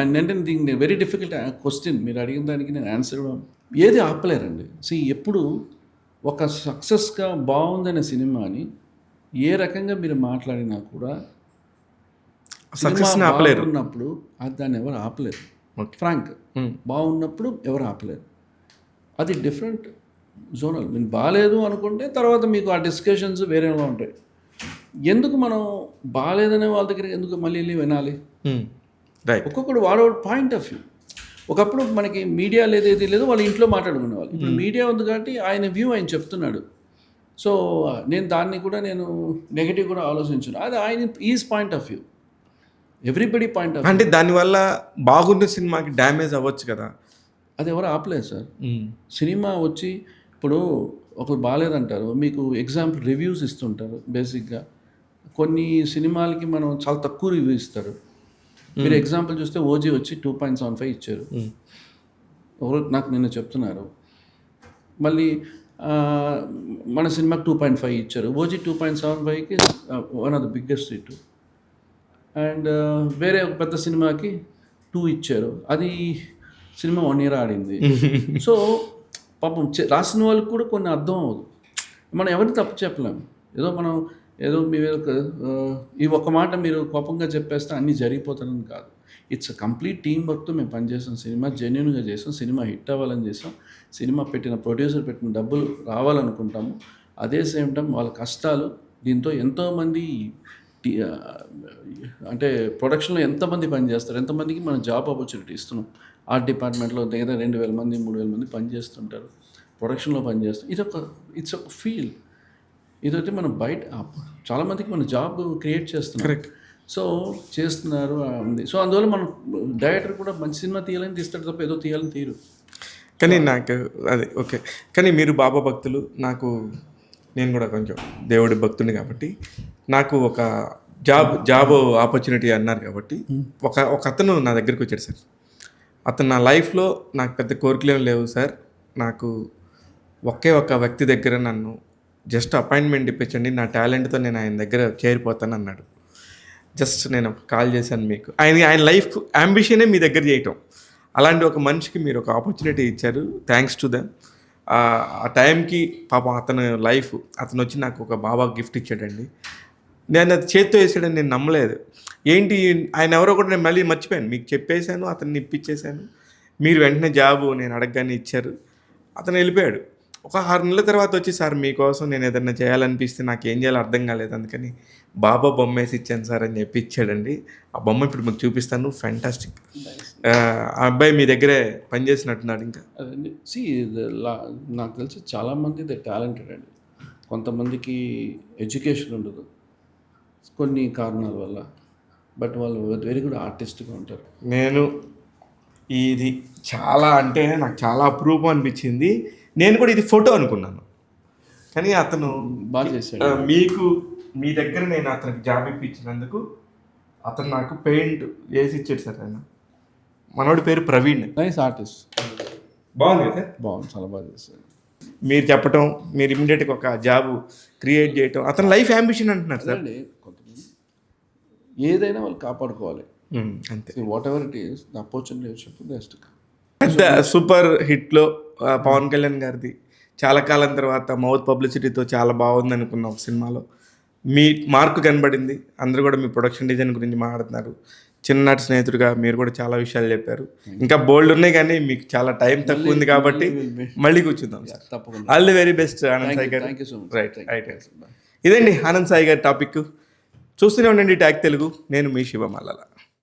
అంటే దీన్ని వెరీ డిఫికల్ట్ క్వశ్చన్ మీరు అడిగిన దానికి నేను ఆన్సర్ ఏది ఆపలేరండి. ఎప్పుడు ఒక సక్సెస్గా బాగుందనే సినిమాని ఏ రకంగా మీరు మాట్లాడినా కూడా సక్సెస్ని ఆపలేరు. ఉన్నప్పుడు దాన్ని ఎవరు ఆపలేరు. ఫ్రాంక్ బాగున్నప్పుడు ఎవరు ఆపలేరు. అది డిఫరెంట్ జోనల్. మీరు బాగాలేదు అనుకుంటే తర్వాత మీకు ఆ డిస్కషన్స్ వేరేగా ఉంటాయి. ఎందుకు మనం బాగాలేదనే వాళ్ళ దగ్గర ఎందుకు మళ్ళీ వెళ్ళి వినాలి? ఒక్కొక్కడు వాడవాడు పాయింట్ ఆఫ్ వ్యూ. ఒకప్పుడు మనకి మీడియా ఏది లేదో వాళ్ళ ఇంట్లో మాట్లాడుకునేవాళ్ళు. ఇప్పుడు మీడియా ఉంది కాబట్టి ఆయన వ్యూ ఆయన చెప్తున్నాడు. సో నేను దాన్ని కూడా నేను నెగిటివ్ కూడా ఆలోచించను. అది ఆయన is point of view, everybody point of view. అంటే దానివల్ల బాగున్న సినిమాకి డ్యామేజ్ అవ్వచ్చు కదా. అది ఎవరు ఆపలేదు సార్. సినిమా వచ్చి ఇప్పుడు ఒకరు బాగాలేదంటారు, మీకు ఎగ్జాంపుల్ రివ్యూస్ ఇస్తుంటారు. బేసిక్గా కొన్ని సినిమాలకి మనం చాలా తక్కువ రివ్యూ ఇస్తారు. మీరు ఎగ్జాంపుల్ చూస్తే ఓజీ వచ్చి 2.75 ఇచ్చారు. ఎవరు నాకు నిన్న చెప్తున్నారు. మళ్ళీ మన సినిమాకి 2.5 ఇచ్చారు. ఓజీ 2.75కి one of the biggest hit. And వేరే ఒక పెద్ద సినిమాకి 2 ఇచ్చారు. అది సినిమా 1 ఇయర్ ఆడింది. సో పాపం రాసిన వాళ్ళకి కూడా కొన్ని అర్థం అవ్వదు. మనం ఎవరిని తప్పు చెప్పలేము. ఏదో మీ మీద ఈ ఒక్క మాట మీరు కోపంగా చెప్పేస్తే అన్నీ జరిగిపోతాయని కాదు. ఇట్స్ కంప్లీట్ టీమ్ వర్క్తో మేము పనిచేసాం. సినిమా జెన్యూన్గా చేసాం. సినిమా హిట్ అవ్వాలని చేసాం. సినిమా పెట్టిన ప్రొడ్యూసర్ పెట్టిన డబ్బులు రావాలనుకుంటాము. అదే సేమ్ టైం వాళ్ళ కష్టాలు దీంతో ఎంతోమంది అంటే ప్రొడక్షన్లో ఎంతమంది పనిచేస్తారు, ఎంతమందికి మనం జాబ్ ఆపర్చునిటీ ఇస్తున్నాం. ఆర్ట్ డిపార్ట్మెంట్లో దగ్గర 2,000 మంది 3,000 మంది పనిచేస్తుంటారు. ప్రొడక్షన్లో పనిచేస్తాం. ఇట్స్ ఒక ఫీల్. ఇదైతే మనం బయట చాలామందికి మనం జాబ్ క్రియేట్ చేస్తున్నాం. సో చేస్తున్నారు ఉంది. సో అందువల్ల మనం డైరెక్టర్ కూడా మంచి సినిమా తీయాలని తీస్తాడు తప్ప ఏదో తీయాలని తీరు. కానీ నాకు అదే ఓకే. కానీ మీరు బాబా భక్తులు, నేను కూడా కొంచెం దేవుడి భక్తుని కాబట్టి నాకు ఒక జాబ్ ఆపర్చునిటీ అన్నారు కాబట్టి ఒక అతను నా దగ్గరికి వచ్చాడు సార్. అతను నా లైఫ్లో నాకు పెద్ద కోరికలు ఏం లేవు సార్, నాకు ఒకే ఒక వ్యక్తి దగ్గర నన్ను జస్ట్ అపాయింట్మెంట్ ఇప్పించండి, నా టాలెంట్తో నేను ఆయన దగ్గర చేరిపోతాను అన్నాడు. జస్ట్ నేను కాల్ చేశాను మీకు. ఆయన లైఫ్ అంబిషనే మీ దగ్గర చేయటం. అలాంటి ఒక మనిషికి మీరు ఒక ఆపర్చునిటీ ఇచ్చారు. Thanks to them. ఆ టైంకి పాపం అతను వచ్చి నాకు ఒక బాబా గిఫ్ట్ ఇచ్చాడండి. నేను అది చేత్తో వేసాడని నేను నమ్మలేదు. ఏంటి ఆయన ఎవరో కూడా నేను మళ్ళీ మర్చిపోయాను. మీకు చెప్పేశాను, అతన్ని ఇప్పించేశాను. మీరు వెంటనే జాబు నేను అడగగానే ఇచ్చారు. అతను వెళ్ళిపోయాడు. ఒక 6 నెలల తర్వాత వచ్చి, సార్ మీకోసం నేను ఏదైనా చేయాలనిపిస్తే నాకు ఏం చేయాలో అర్థం కాలేదు, అందుకని బాబా బొమ్మ వేసి ఇచ్చాను సార్ అని చెప్పి ఇచ్చాడండి. ఆ బొమ్మ ఇప్పుడు మీకు చూపిస్తాను. ఫ్యాంటాస్టిక్. ఆ అబ్బాయి మీ దగ్గరే పనిచేసినట్టున్నాడు. ఇంకా అదండి నాకు తెలిసి చాలామంది టాలెంటెడ్ అండి. కొంతమందికి ఎడ్యుకేషన్ ఉండదు కొన్ని కారణాల వల్ల, బట్ వాళ్ళు వెరీ గుడ్ ఆర్టిస్ట్గా ఉంటారు. ఇది చాలా అంటే నాకు చాలా అప్రూపం అనిపించింది. నేను కూడా ఇది ఫోటో అనుకున్నాను, కానీ అతను బాగా చేశాడు. మీ దగ్గర నేను అతనికి జాబ్ ఇప్పించినందుకు అతను నాకు పెయింట్ వేసి ఇచ్చాడు సార్. ఆయన మనోడి పేరు ప్రవీణ్. Nice artist. బాగుంది సార్. బాగుంది, చాలా బాగా చేశాడు. మీరు చెప్పటం, మీరు ఇమ్మీడియట్గా ఒక జాబ్ క్రియేట్ చేయటం, అతని లైఫ్ అంబిషన్ అంటున్నారు సార్. కొంతమంది ఏదైనా వాళ్ళు కాపాడుకోవాలి అంతే. What ever it is, the opportunity వచ్చినప్పుడు బెస్ట్. పెద్ద సూపర్ హిట్లో పవన్ కళ్యాణ్ గారిది చాలా కాలం తర్వాత మౌత్ పబ్లిసిటీతో చాలా బాగుంది అనుకున్న ఒక సినిమాలో మీ మార్కు కనబడింది. అందరూ కూడా మీ ప్రొడక్షన్ డిజైన్ గురించి మాట్లాడుతున్నారు. చిన్ననాటి స్నేహితుడిగా మీరు కూడా చాలా విషయాలు చెప్పారు. ఇంకా బోల్డ్ ఉన్నాయి, కానీ మీకు చాలా టైం తక్కువ ఉంది కాబట్టి మళ్ళీ కూర్చుందాం సార్. తప్పకుండా. All the very best Anand Sai గారు. రైట్. ఇదండి ఆనంద్ సాయి గారి టాపిక్. చూస్తూనే ఉండండి ట్యాగ్ తెలుగు. నేను మీ శివ మల్లాల.